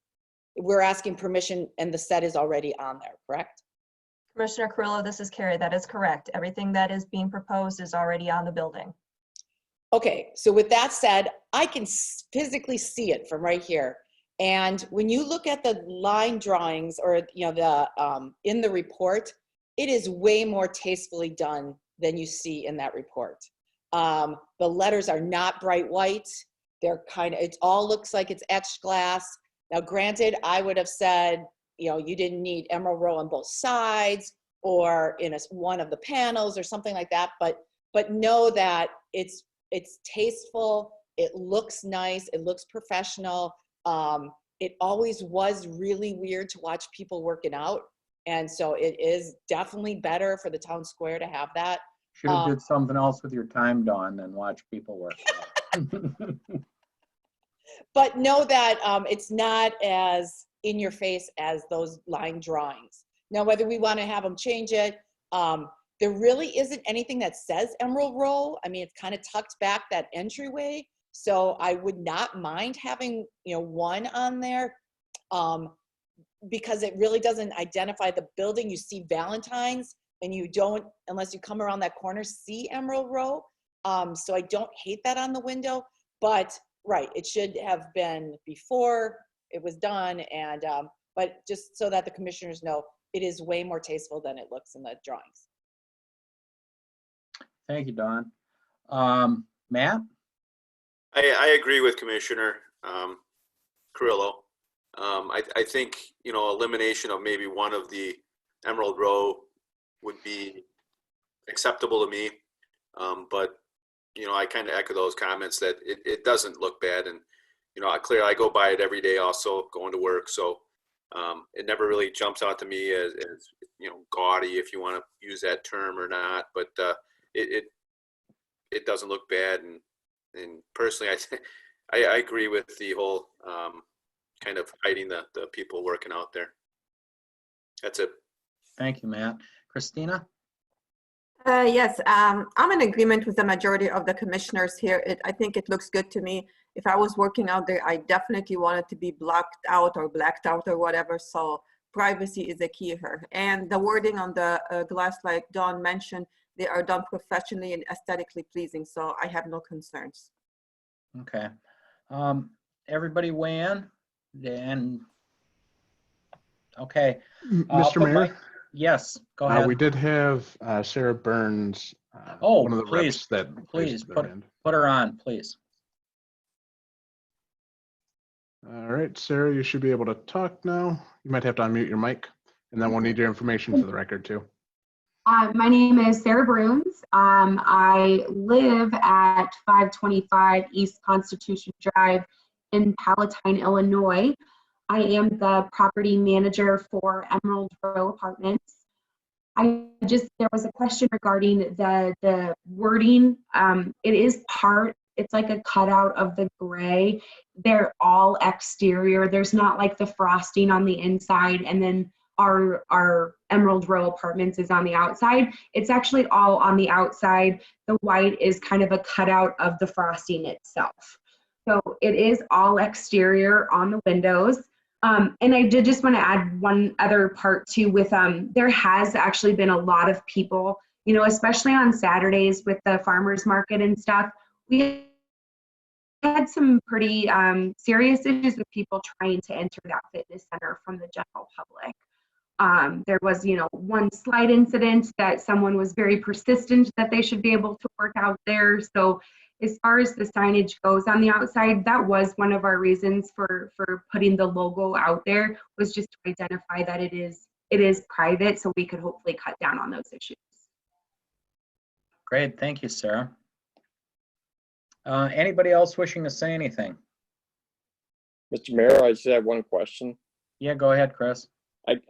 We're asking permission and the set is already on there, correct? Commissioner Carrillo, this is Carrie. That is correct. Everything that is being proposed is already on the building. Okay, so with that said, I can physically see it from right here. And when you look at the line drawings or the in the report, it is way more tastefully done than you see in that report. The letters are not bright white. They're it all looks like it's etched glass. Now, granted, I would have said, you didn't need emerald row on both sides or in one of the panels or something like that. But know that it's tasteful. It looks nice. It looks professional. It always was really weird to watch people working out And so it is definitely better for the town square to have that. Should have did something else with your time, Dawn, than watch people work. But know that it's not as in your face as those line drawings. Now, whether we want to have them change it, there really isn't anything that says Emerald Row. I mean, it's kind of tucked back that entryway. So I would not mind having, you know, one on there because it really doesn't identify the building. You see Valentine's and you don't, unless you come around that corner, see Emerald Row. So I don't hate that on the window, but right, it should have been before it was done. And, but just so that the commissioners know, it is way more tasteful than it looks in the drawings. Thank you, Dawn. Matt? I agree with Commissioner Carrillo. I think, you know, elimination of maybe one of the Emerald Row would be acceptable to me. But, you know, I kind of echo those comments that it doesn't look bad. And, you know, I go by it every day also going to work. So it never really jumps out to me as you know, gaudy, if you want to use that term or not. But it doesn't look bad. And personally, I agree with the whole kind of hiding the people working out there. That's it. Thank you, Matt. Christina? Yes, I'm in agreement with the majority of the commissioners here. I think it looks good to me. If I was working out there, I definitely want it to be blocked out or blacked out or whatever. So privacy is a key here. And the wording on the glass, like Dawn mentioned, they are done professionally and aesthetically pleasing. So I have no concerns. Okay. Everybody weigh in? And okay. Mr. Mayor? Yes, go ahead. We did have Sarah Burns, oh, one of the please, reps that please raised their hand. put her on, please. All right, Sarah, you should be able to talk now. You might have to unmute your mic, and then we'll need your information for the record too. My name is Sarah Bruns. I live at 525 East Constitution Drive in Palatine, Illinois. I am the property manager for Emerald Row Apartments. There was a question regarding the wording. It's like a cutout of the gray. They're all exterior. There's not like the frosting on the inside, and then our Emerald Row Apartments is on the outside. It's actually all on the outside. The white is kind of a cutout of the frosting itself. So it is all exterior on the windows. And I did just want to add one other part too with, there has actually been a lot of people, you know, especially on Saturdays with the farmers market and stuff. We had some pretty serious issues with people trying to enter that fitness center from the general public. There was, you know, one slight incident that someone was very persistent that they should be able to work out there. So as far as the signage goes on the outside, that was one of our reasons for putting the logo out there, was just to identify that it is private, so we could hopefully cut down on those issues. Great, thank you, Sarah. Anybody else wishing to say anything? Mr. Mayor, I just have one question. Yeah, go ahead, Chris.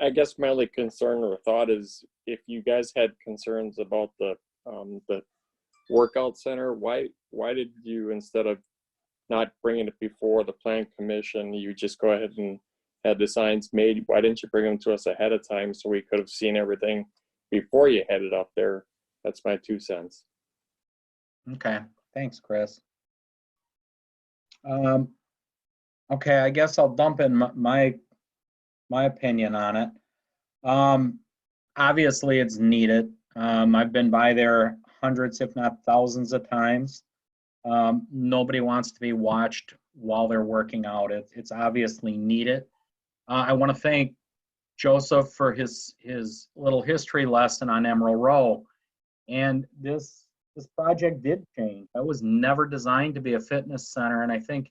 I guess my only concern or thought is, if you guys had concerns about the workout center, why did you, instead of not bringing it before the plan commission, you just go ahead and had the signs made? Why didn't you bring them to us ahead of time so we could have seen everything before you headed up there? That's my 2 cents. Okay, thanks, Chris. Okay, I guess I'll dump in my opinion on it. Obviously, it's needed. I've been by there hundreds, if not thousands of times. Nobody wants to be watched while they're working out. It's obviously needed. I want to thank Joseph for his little history lesson on Emerald Row. And this project did change. That was never designed to be a fitness center. And I think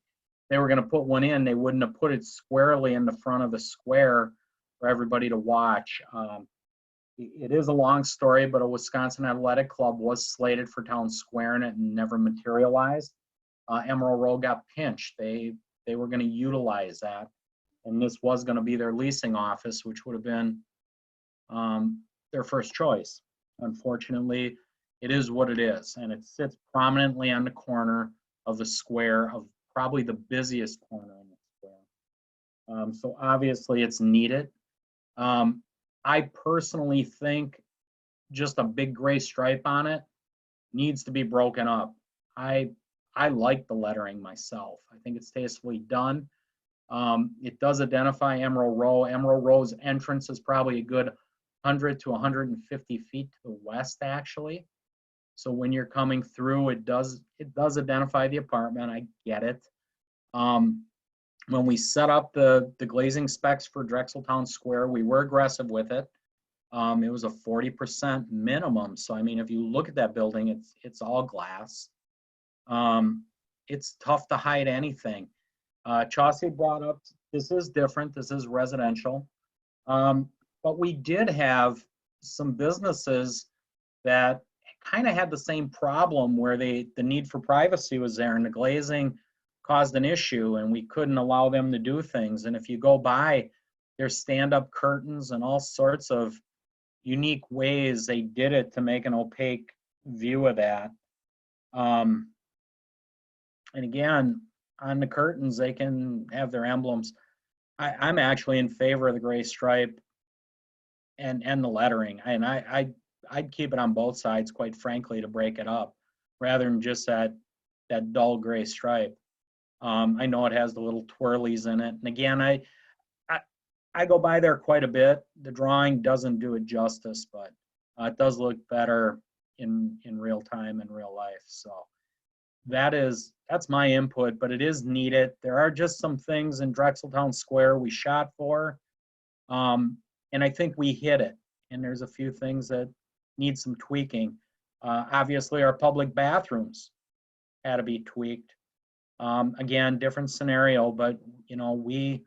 they were going to put one in, they wouldn't have put it squarely in the front of the square for everybody to watch. It is a long story, but a Wisconsin Athletic Club was slated for town square and it never materialized. Emerald Row got pinched. They were going to utilize that, and this was going to be their leasing office, which would have been their first choice. Unfortunately, it is what it is, and it sits prominently on the corner of the square, of probably the busiest corner in the square. So obviously it's needed. I personally think just a big gray stripe on it needs to be broken up. I like the lettering myself. I think it's tastefully done. It does identify Emerald Row. Emerald Row's entrance is probably a good 100 to 150 feet to the west, actually. So when you're coming through, it does identify the apartment. I get it. When we set up the glazing specs for Drexeltown Square, we were aggressive with it. It was a 40% minimum. So I mean, if you look at that building, it's all glass. It's tough to hide anything. Chauncey brought up, this is different. This is residential. But we did have some businesses that kind of had the same problem where the need for privacy was there and the glazing caused an issue and we couldn't allow them to do things. And if you go by, there's stand-up curtains and all sorts of unique ways they did it to make an opaque view of that. And again, on the curtains, they can have their emblems. I'm actually in favor of the gray stripe and the lettering. And I'd keep it on both sides, quite frankly, to break it up, rather than just that dull gray stripe. I know it has the little twirlies in it. And again, I go by there quite a bit. The drawing doesn't do it justice, but it does look better in real time, in real life. So that's my input, but it is needed. There are just some things in Drexeltown Square we shot for, and I think we hit it. And there's a few things that need some tweaking. Obviously, our public bathrooms had to be tweaked. Again, different scenario, but you know, we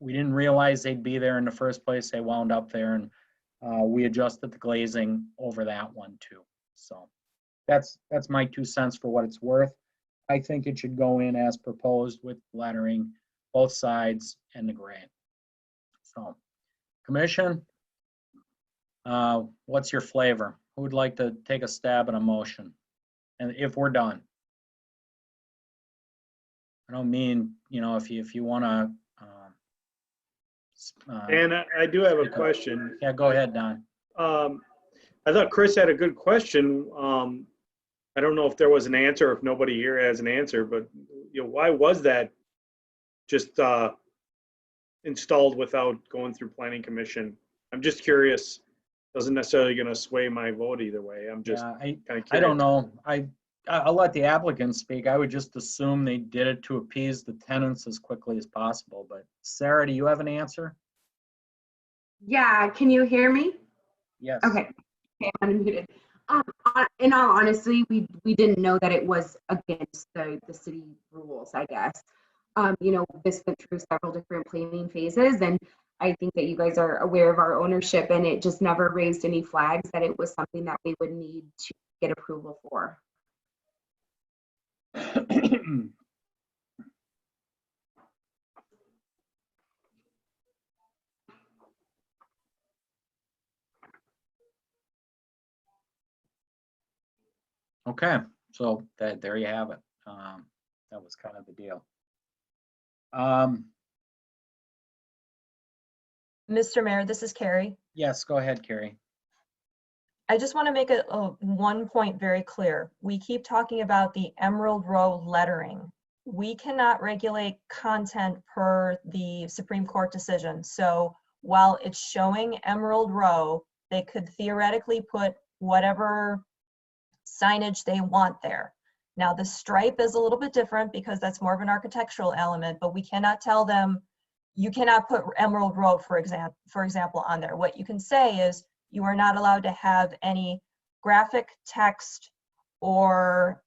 didn't realize they'd be there in the first place. They wound up there, and we adjusted the glazing over that one too. So that's my 2 cents for what it's worth. I think it should go in as proposed with lettering, both sides, and the gray. So, commission, what's your flavor? Who would like to take a stab at a motion? And if we're done, I don't mean, you know, if you want to. And I do have a question. Yeah, go ahead, Don. I thought Chris had a good question. I don't know if there was an answer, if nobody here has an answer, but you know, why was that just installed without going through planning commission? I'm just curious. Doesn't necessarily going to sway my vote either way. I'm just kind of curious. I don't know. I'll let the applicant speak. I would just assume they did it to appease the tenants as quickly as possible. But Sarah, do you have an answer? Yeah, can you hear me? Yes. Okay, I'm unmuted. In all honesty, we didn't know that it was against the city rules, I guess. You know, this went through several different planning phases, and I think that you guys are aware of our ownership, and it just never raised any flags that it was something that we would need to get approval for. Okay, so there you have it. That was kind of the deal. Mr. Mayor, this is Carrie. Yes, go ahead, Carrie. I just want to make one point very clear. We keep talking about the Emerald Row lettering. We cannot regulate content per the Supreme Court decision. So while it's showing Emerald Row, they could theoretically put whatever signage they want there. Now the stripe is a little bit different because that's more of an architectural element, but we cannot tell them, you cannot put Emerald Row, for example, on there. What you can say is you are not allowed to have any graphic text or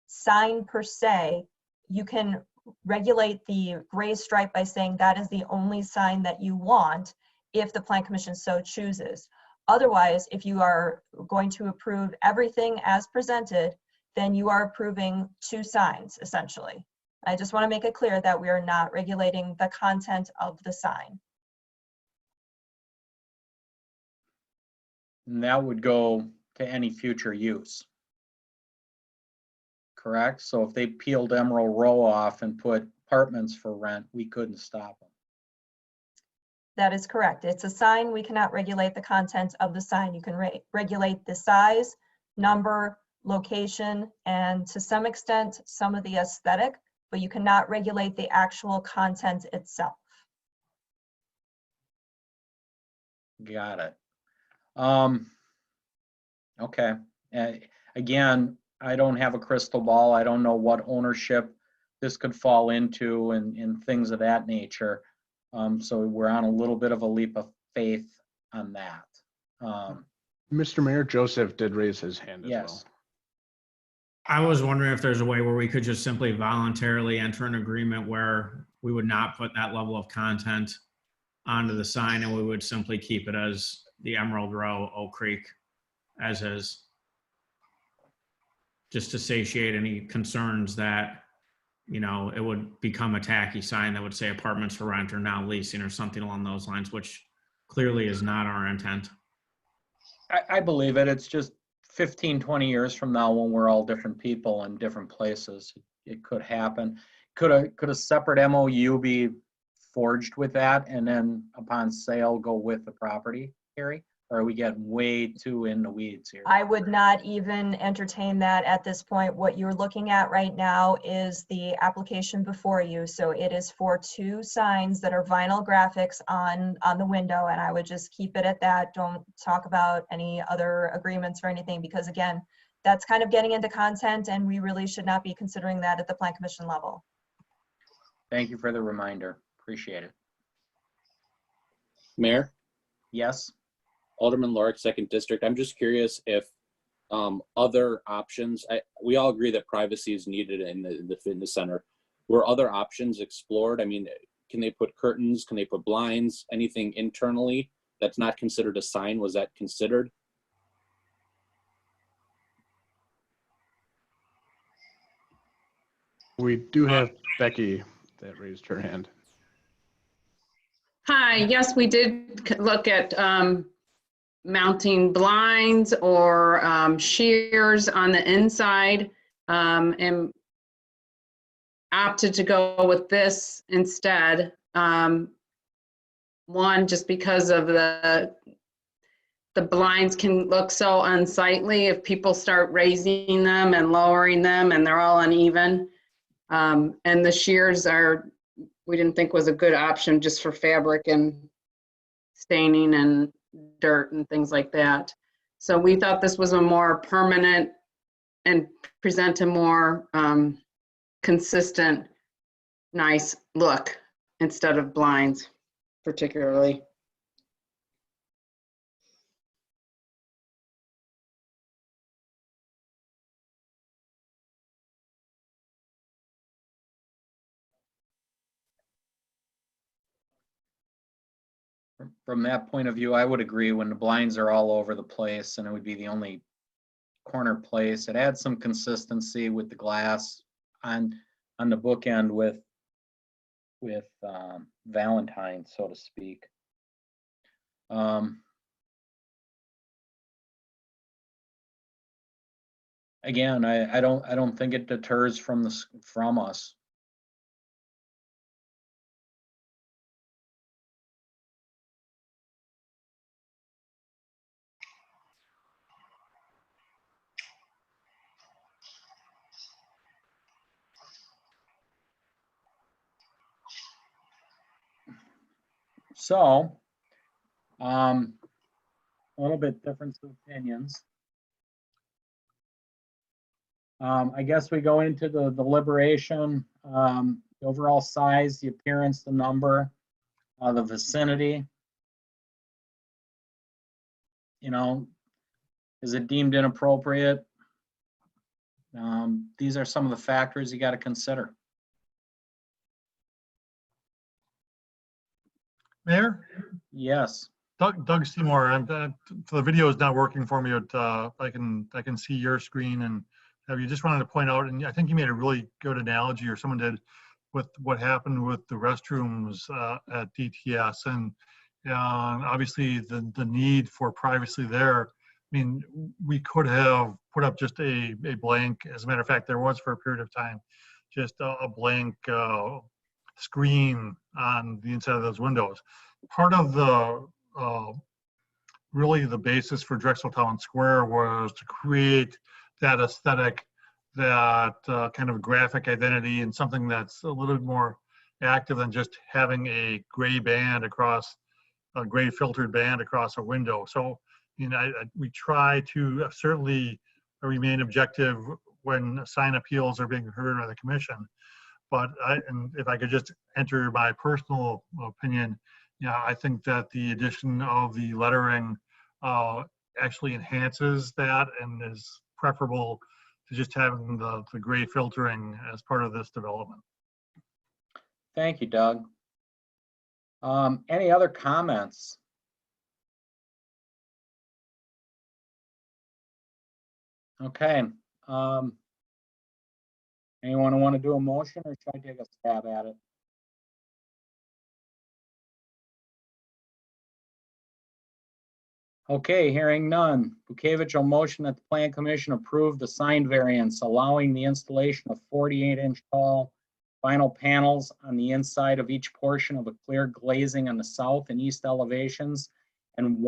sign per se. You can regulate the gray stripe by saying that is the only sign that you want if the Plan Commission so chooses. Otherwise, if you are going to approve everything as presented, then you are approving 2 signs, essentially. I just want to make it clear that we are not regulating the content of the sign. And that would go to any future use. Correct? So if they peeled Emerald Row off and put apartments for rent, we couldn't stop them. That is correct. It's a sign. We cannot regulate the content of the sign. You can regulate the size, number, location, and to some extent, some of the aesthetic, but you cannot regulate the actual content itself. Got it. Okay. Again, I don't have a crystal ball. I don't know what ownership this could fall into and things of that nature. So we're on a little bit of a leap of faith on that. Mr. Mayor, Joseph did raise his hand as well. Yes. I was wondering if there's a way where we could just simply voluntarily enter an agreement where we would not put that level of content onto the sign and we would simply keep it as the Emerald Row, Oak Creek, as is. Just to satiate any concerns that, you know, it would become a tacky sign that would say apartments for rent or now leasing or something along those lines, which clearly is not our intent. I believe it. It's just 15, 20 years from now when we're all different people in different places. It could happen. Could a separate MOU be forged with that and then upon sale go with the property, Carrie? Or are we getting way too in the weeds here? I would not even entertain that at this point. What you're looking at right now is the application before you. So it is for 2 signs that are vinyl graphics on the window, and I would just keep it at that. Don't talk about any other agreements or anything, because again, that's kind of getting into content and we really should not be considering that at the Plan Commission level. Thank you for the reminder. Appreciate it. Mayor? Yes. Alderman Lorik, 2nd District. I'm just curious if other options, we all agree that privacy is needed in the fitness center. Were other options explored? I mean, can they put curtains? Can they put blinds? Anything internally that's not considered a sign? Was that considered? We do have Becky that raised her hand. Hi, yes, we did look at mounting blinds or shears on the inside, and opted to go with this instead. One, just because of the blinds can look so unsightly if people start raising them and lowering them and they're all uneven. And the shears we didn't think was a good option just for fabric and staining and dirt and things like that. So we thought this was a more permanent and present a more consistent, nice look instead of blinds, particularly. From that point of view, I would agree when the blinds are all over the place and it would be the only corner place. It adds some consistency with the glass on the bookend with Valentine, so to speak. Again, I don't think it deters from us. So, a little bit difference of opinions. I guess we go into the deliberation, the overall size, the appearance, the number, the vicinity. You know, is it deemed inappropriate? These are some of the factors you got to consider. Mayor? Yes. Doug Seymour. The video is not working for me, but I can see your screen, and you just wanted to point out, and I think you made a really good analogy, or someone did, with what happened with the restrooms at DTS, and obviously the need for privacy there. I mean, we could have put up just a blank, as a matter of fact, there was for a period of time, just a blank screen on the inside of those windows. Part of the, really the basis for Drexel Town Square was to create that aesthetic, that kind of graphic identity, and something that's a little bit more active than just having a gray band across, a gray filtered band across a window. So, you know, we try to certainly remain objective when sign appeals are being heard by the commission. But and if I could just enter my personal opinion, yeah, I think that the addition of the lettering actually enhances that and is preferable to just having the gray filtering as part of this development. Thank you, Doug. Any other comments? Okay. Anyone want to do a motion, or should I take a stab at it? Okay, hearing none. Bukevich will motion that the Plan Commission approve the sign variance allowing the installation of 48-inch tall vinyl panels on the inside of each portion of a clear glazing on the south and east elevations, and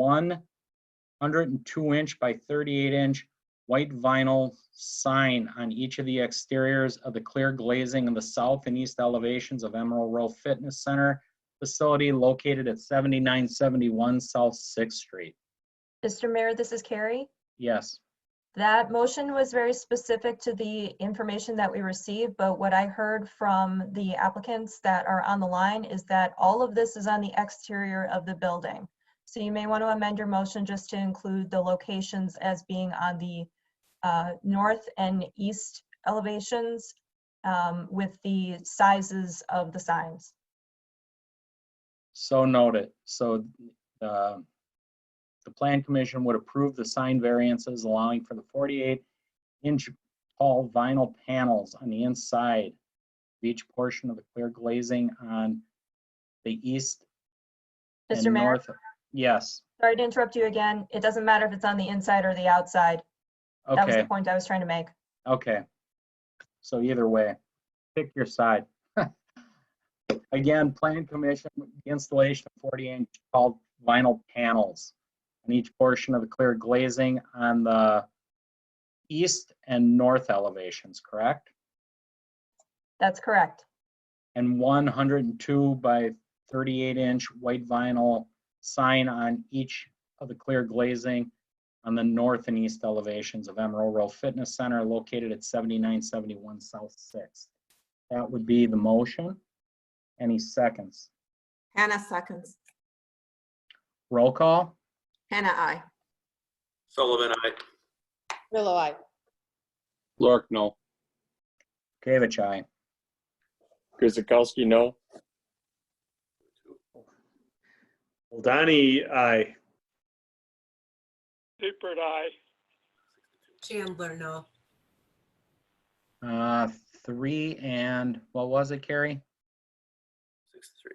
102-inch by 38-inch white vinyl sign on each of the exteriors of the clear glazing of the south and east elevations of Emerald Row Fitness Center facility located at 7971 South 6th Street. Mr. Mayor, this is Carrie. Yes. That motion was very specific to the information that we received, but what I heard from the applicants that are on the line is that all of this is on the exterior of the building. So you may want to amend your motion just to include the locations as being on the north and east elevations with the sizes of the signs. So noted. So the Plan Commission would approve the sign variances allowing for the 48-inch tall vinyl panels on the inside of each portion of the clear glazing on the east Mr. and Mayor? north. Yes. Sorry to interrupt you again. It doesn't matter if it's on the inside or the outside. Okay. That was the point I was trying to make. Okay. So either way, pick your side. Again, Plan Commission, the installation of 40-inch tall vinyl panels on each portion of the clear glazing on the east and north elevations, correct? That's correct. And 102 by 38-inch white vinyl sign on each of the clear glazing on the north and east elevations of Emerald Row Fitness Center located at 7971 South 6th. That would be the motion. Any seconds? Hannah seconds. Roll call? Hannah, aye. Sullivan, aye. Grillo, aye. Lork, no. Gavich, aye. Guzikowski, no. Donnie, aye. Seifert, aye. Chandler, no. 3 and what was it, Carrie? 6-3.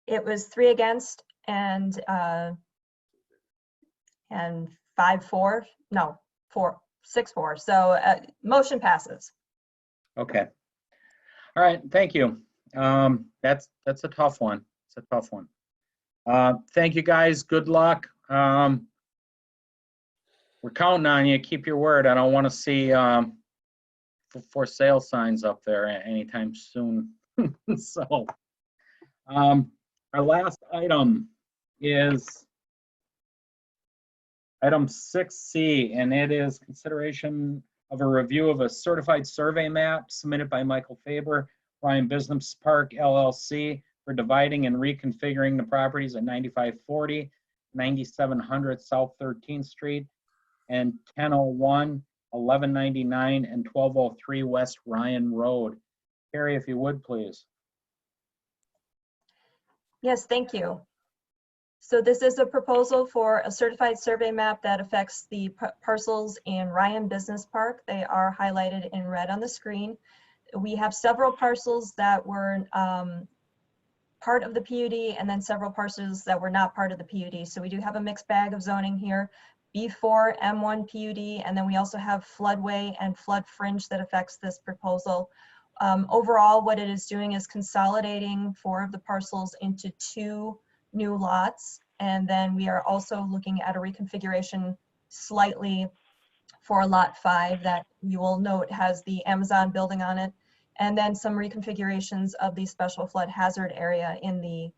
It was 3 against and 5-4. No, 6-4. So motion passes. Okay. All right. Thank you. That's a tough one. It's a tough one. Thank you, guys. Good luck. We're counting on you. Keep your word. I don't want to see for sale signs up there anytime soon. So, our last item is item 6C, and it is consideration of a review of a certified survey map submitted by Michael Faber, Ryan Business Park LLC, for dividing and reconfiguring the properties at 9540, 9700 South 13th Street, and 1001, 1199, and 1203 West Ryan Road. Carrie, if you would, please. Yes, thank you. So this is a proposal for a certified survey map that affects the parcels in Ryan Business Park. They are highlighted in red on the screen. We have several parcels that were part of the PUD and then several parcels that were not part of the PUD. So we do have a mixed bag of zoning here. B4, M1 PUD, and then we also have floodway and flood fringe that affects this proposal. Overall, what it is doing is consolidating 4 of the parcels into 2 new lots. And then we are also looking at a reconfiguration slightly for lot 5 that you will note has the Amazon building on it. And then some reconfigurations of the special flood hazard area in the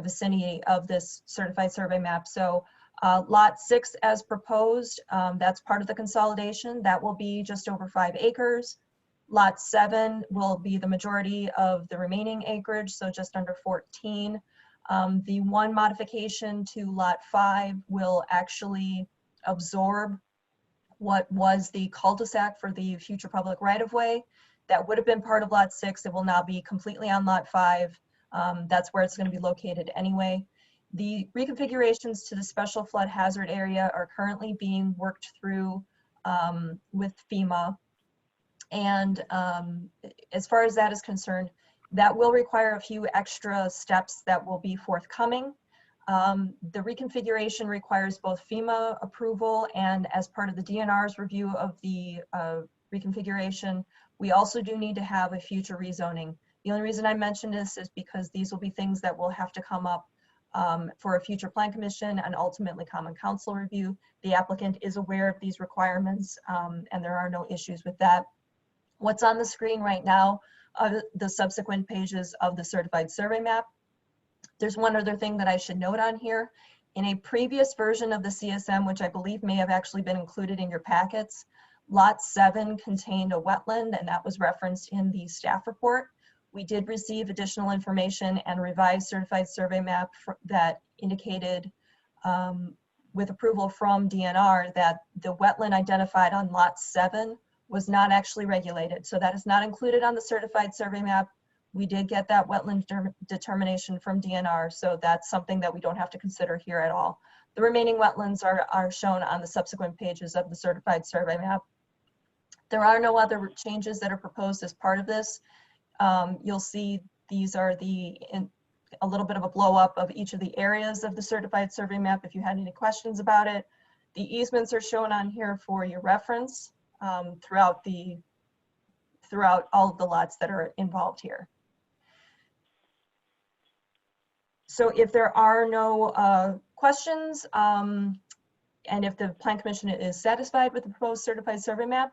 vicinity of this certified survey map. So lot 6 as proposed, that's part of the consolidation. That will be just over 5 acres. Lot 7 will be the majority of the remaining acreage, so just under 14. The one modification to lot 5 will actually absorb what was the cul-de-sac for the future public right-of-way. That would have been part of lot 6. It will now be completely on lot 5. That's where it's going to be located anyway. The reconfigurations to the special flood hazard area are currently being worked through with FEMA. And as far as that is concerned, that will require a few extra steps that will be forthcoming. The reconfiguration requires both FEMA approval, and as part of the DNR's review of the reconfiguration, we also do need to have a future rezoning. The only reason I mention this is because these will be things that will have to come up for a future plan commission and ultimately common council review. The applicant is aware of these requirements and there are no issues with that. What's on the screen right now are the subsequent pages of the certified survey map. There's one other thing that I should note on here. In a previous version of the CSM, which I believe may have actually been included in your packets, lot 7 contained a wetland, and that was referenced in the staff report. We did receive additional information and revised certified survey map that indicated with approval from DNR that the wetland identified on lot 7 was not actually regulated. So that is not included on the certified survey map. We did get that wetland determination from DNR, so that's something that we don't have to consider here at all. The remaining wetlands are shown on the subsequent pages of the certified survey map. There are no other changes that are proposed as part of this. You'll see these are a little bit of a blow up of each of the areas of the certified survey map if you had any questions about it. The easements are shown on here for your reference throughout all of the lots that are involved here. So if there are no questions, and if the Plan Commission is satisfied with the proposed certified survey map,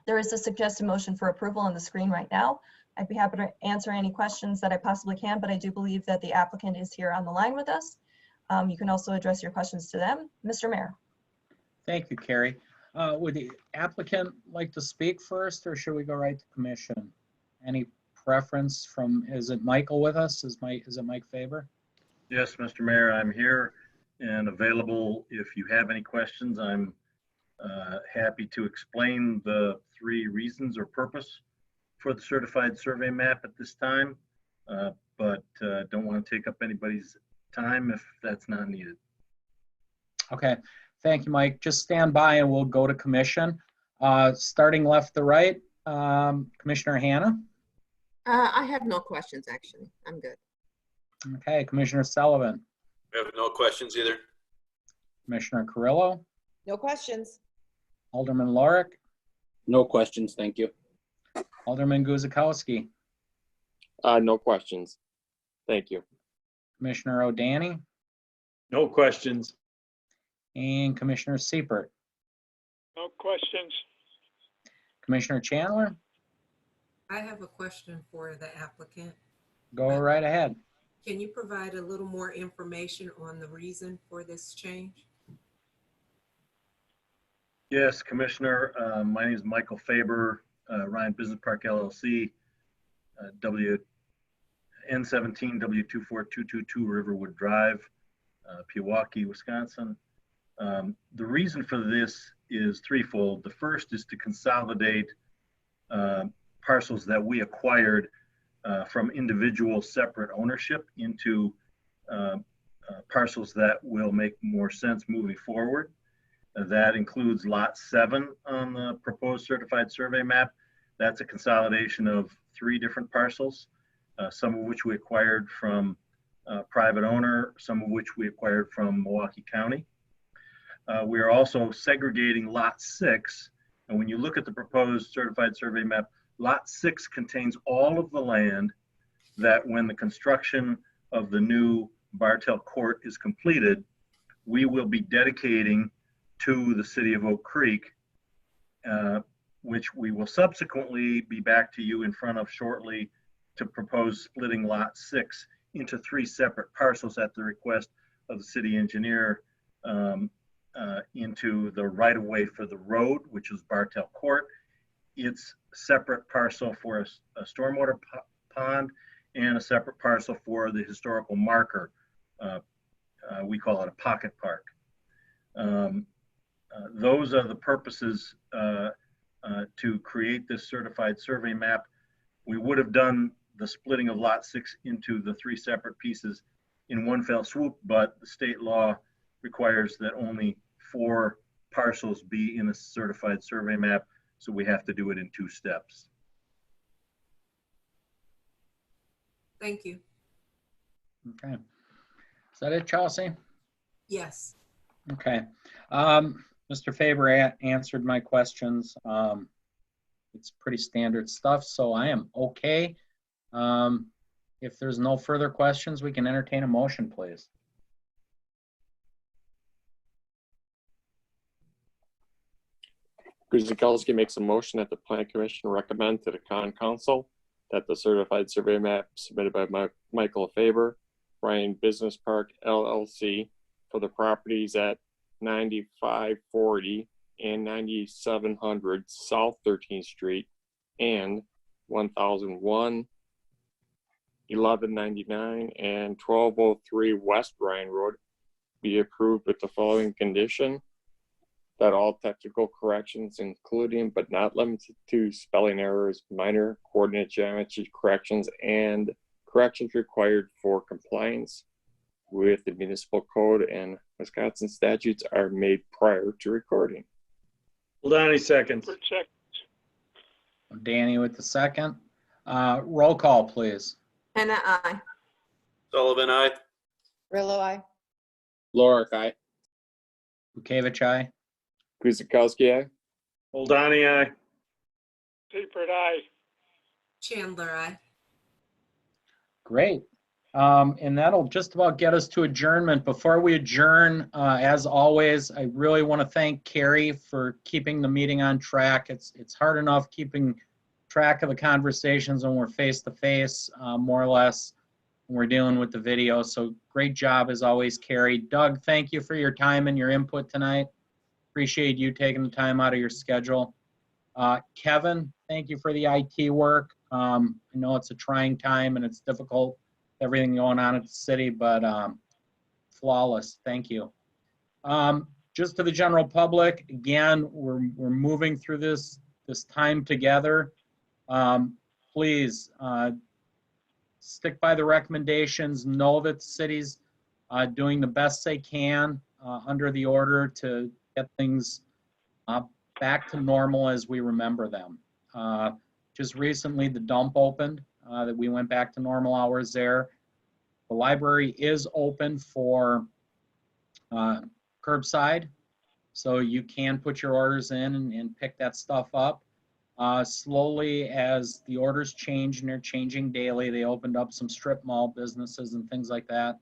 there is a suggested motion for approval on the screen right now. I'd be happy to answer any questions that I possibly can, but I do believe that the applicant is here on the line with us. You can also address your questions to them. Mr. Mayor. Thank you, Carrie. Would the applicant like to speak first, or should we go right to commission? Any preference from, is it Michael with us? Is it Mike Faber? Yes, Mr. Mayor, I'm here and available. If you have any questions, I'm happy to explain the 3 reasons or purpose for the certified survey map at this time, but don't want to take up anybody's time if that's not needed. Okay, thank you, Mike. Just stand by and we'll go to commission. Starting left to right, Commissioner Hanna. I have no questions, actually. I'm good. Okay, Commissioner Sullivan. I have no questions either. Commissioner Carrillo. No questions. Alderman Lorik. No questions, thank you. Alderman Guzikowski. No questions. Thank you. Commissioner O'Dani. No questions. And Commissioner Seipert. No questions. Commissioner Chandler. I have a question for the applicant. Go right ahead. Can you provide a little more information on the reason for this change? Yes, Commissioner. My name is Michael Faber, Ryan Business Park LLC, N17 W24222 Riverwood Drive, Pewaukee, Wisconsin. The reason for this is threefold. The first is to consolidate parcels that we acquired from individual separate ownership into parcels that will make more sense moving forward. That includes lot 7 on the proposed certified survey map. That's a consolidation of 3 different parcels. some of which we acquired from private owner, some of which we acquired from Milwaukee County. We are also segregating Lot 6. And when you look at the proposed certified survey map, Lot 6 contains all of the land that when the construction of the new Bartell Court is completed, we will be dedicating to the city of Oak Creek, which we will subsequently be back to you in front of shortly to propose splitting Lot 6 into 3 separate parcels at the request of the city engineer into the right-of-way for the road, which is Bartell Court. It's a separate parcel for a stormwater pond and a separate parcel for the historical marker. We call it a pocket park. Those are the purposes to create this certified survey map. We would have done the splitting of Lot 6 into the 3 separate pieces in one fell swoop, but the state law requires that only 4 parcels be in a certified survey map, so we have to do it in 2 steps. Thank you. Okay. Is that it, Chelsea? Yes. Okay. Mr. Faber answered my questions. It's pretty standard stuff, so I am okay. If there's no further questions, we can entertain a motion, please. Guzikowski makes a motion that the Plan Commission recommend to the Con Council that the certified survey map submitted by Michael Faber, Ryan Business Park LLC for the properties at 9540 and 9700 South 13th Street and 1001, 1199, and 1203 West Ryan Road be approved with the following condition: that all technical corrections, including but not limited to spelling errors, minor coordinate geometry corrections, and corrections required for compliance with the municipal code and Wisconsin statutes are made prior to recording. Hold on a second. Danny with the second. Roll call, please. Anna, aye. Sullivan, aye. Grillo, aye. Lorik, aye. Bukevich, aye. Guzikowski, aye. Holdani, aye. Seifert, aye. Chandler, aye. Great. And that'll just about get us to adjournment. Before we adjourn, as always, I really want to thank Carrie for keeping the meeting on track. It's hard enough keeping track of the conversations when we're face to face, more or less, when we're dealing with the video. So great job as always, Carrie. Doug, thank you for your time and your input tonight. Appreciate you taking the time out of your schedule. Kevin, thank you for the IT work. I know it's a trying time and it's difficult, everything going on at the city, but flawless. Thank you. Just to the general public, again, we're moving through this time together. Please stick by the recommendations. Know that the city's doing the best they can under the order to get things back to normal as we remember them. Just recently, the dump opened, that we went back to normal hours there. The library is open for curbside, so you can put your orders in and pick that stuff up. Slowly, as the orders change, and they're changing daily, they opened up some strip mall businesses and things like that.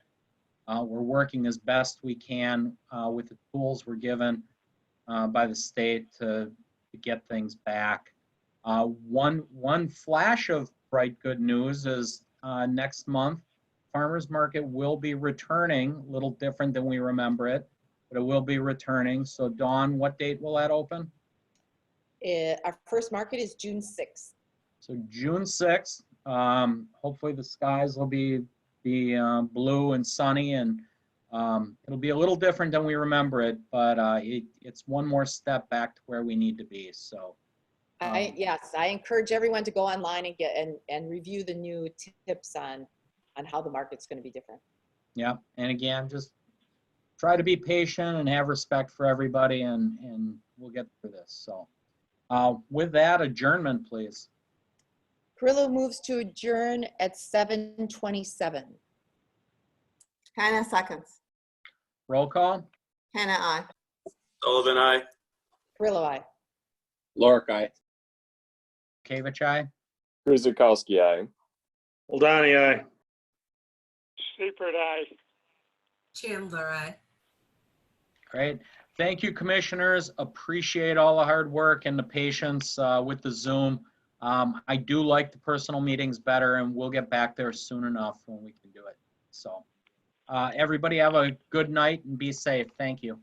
We're working as best we can with the tools we're given by the state to get things back. One flash of bright good news is next month, Farmers Market will be returning, a little different than we remember it, but it will be returning. So Dawn, what date will that open? Our first market is June 6th. So June 6th, hopefully the skies will be blue and sunny, and it'll be a little different than we remember it, but it's one more step back to where we need to be. So Yes, I encourage everyone to go online and get and review the new tips on how the market's going to be different. yeah, and again, just try to be patient and have respect for everybody, and we'll get through this. So with that, adjournment, please. Carrillo moves to adjourn at 7:27. Hannah seconds. Roll call? Hannah, I. Sullivan, aye. Carrillo, aye. Lorik, aye. Kavich, aye. Guzekowski, aye. Donnie, aye. Seifert, aye. Chandler, aye. Great. Thank you, commissioners. Appreciate all the hard work and the patience with the Zoom. I do like the personal meetings better, and we'll get back there soon enough when we can do it. So everybody have a good night and be safe. Thank you.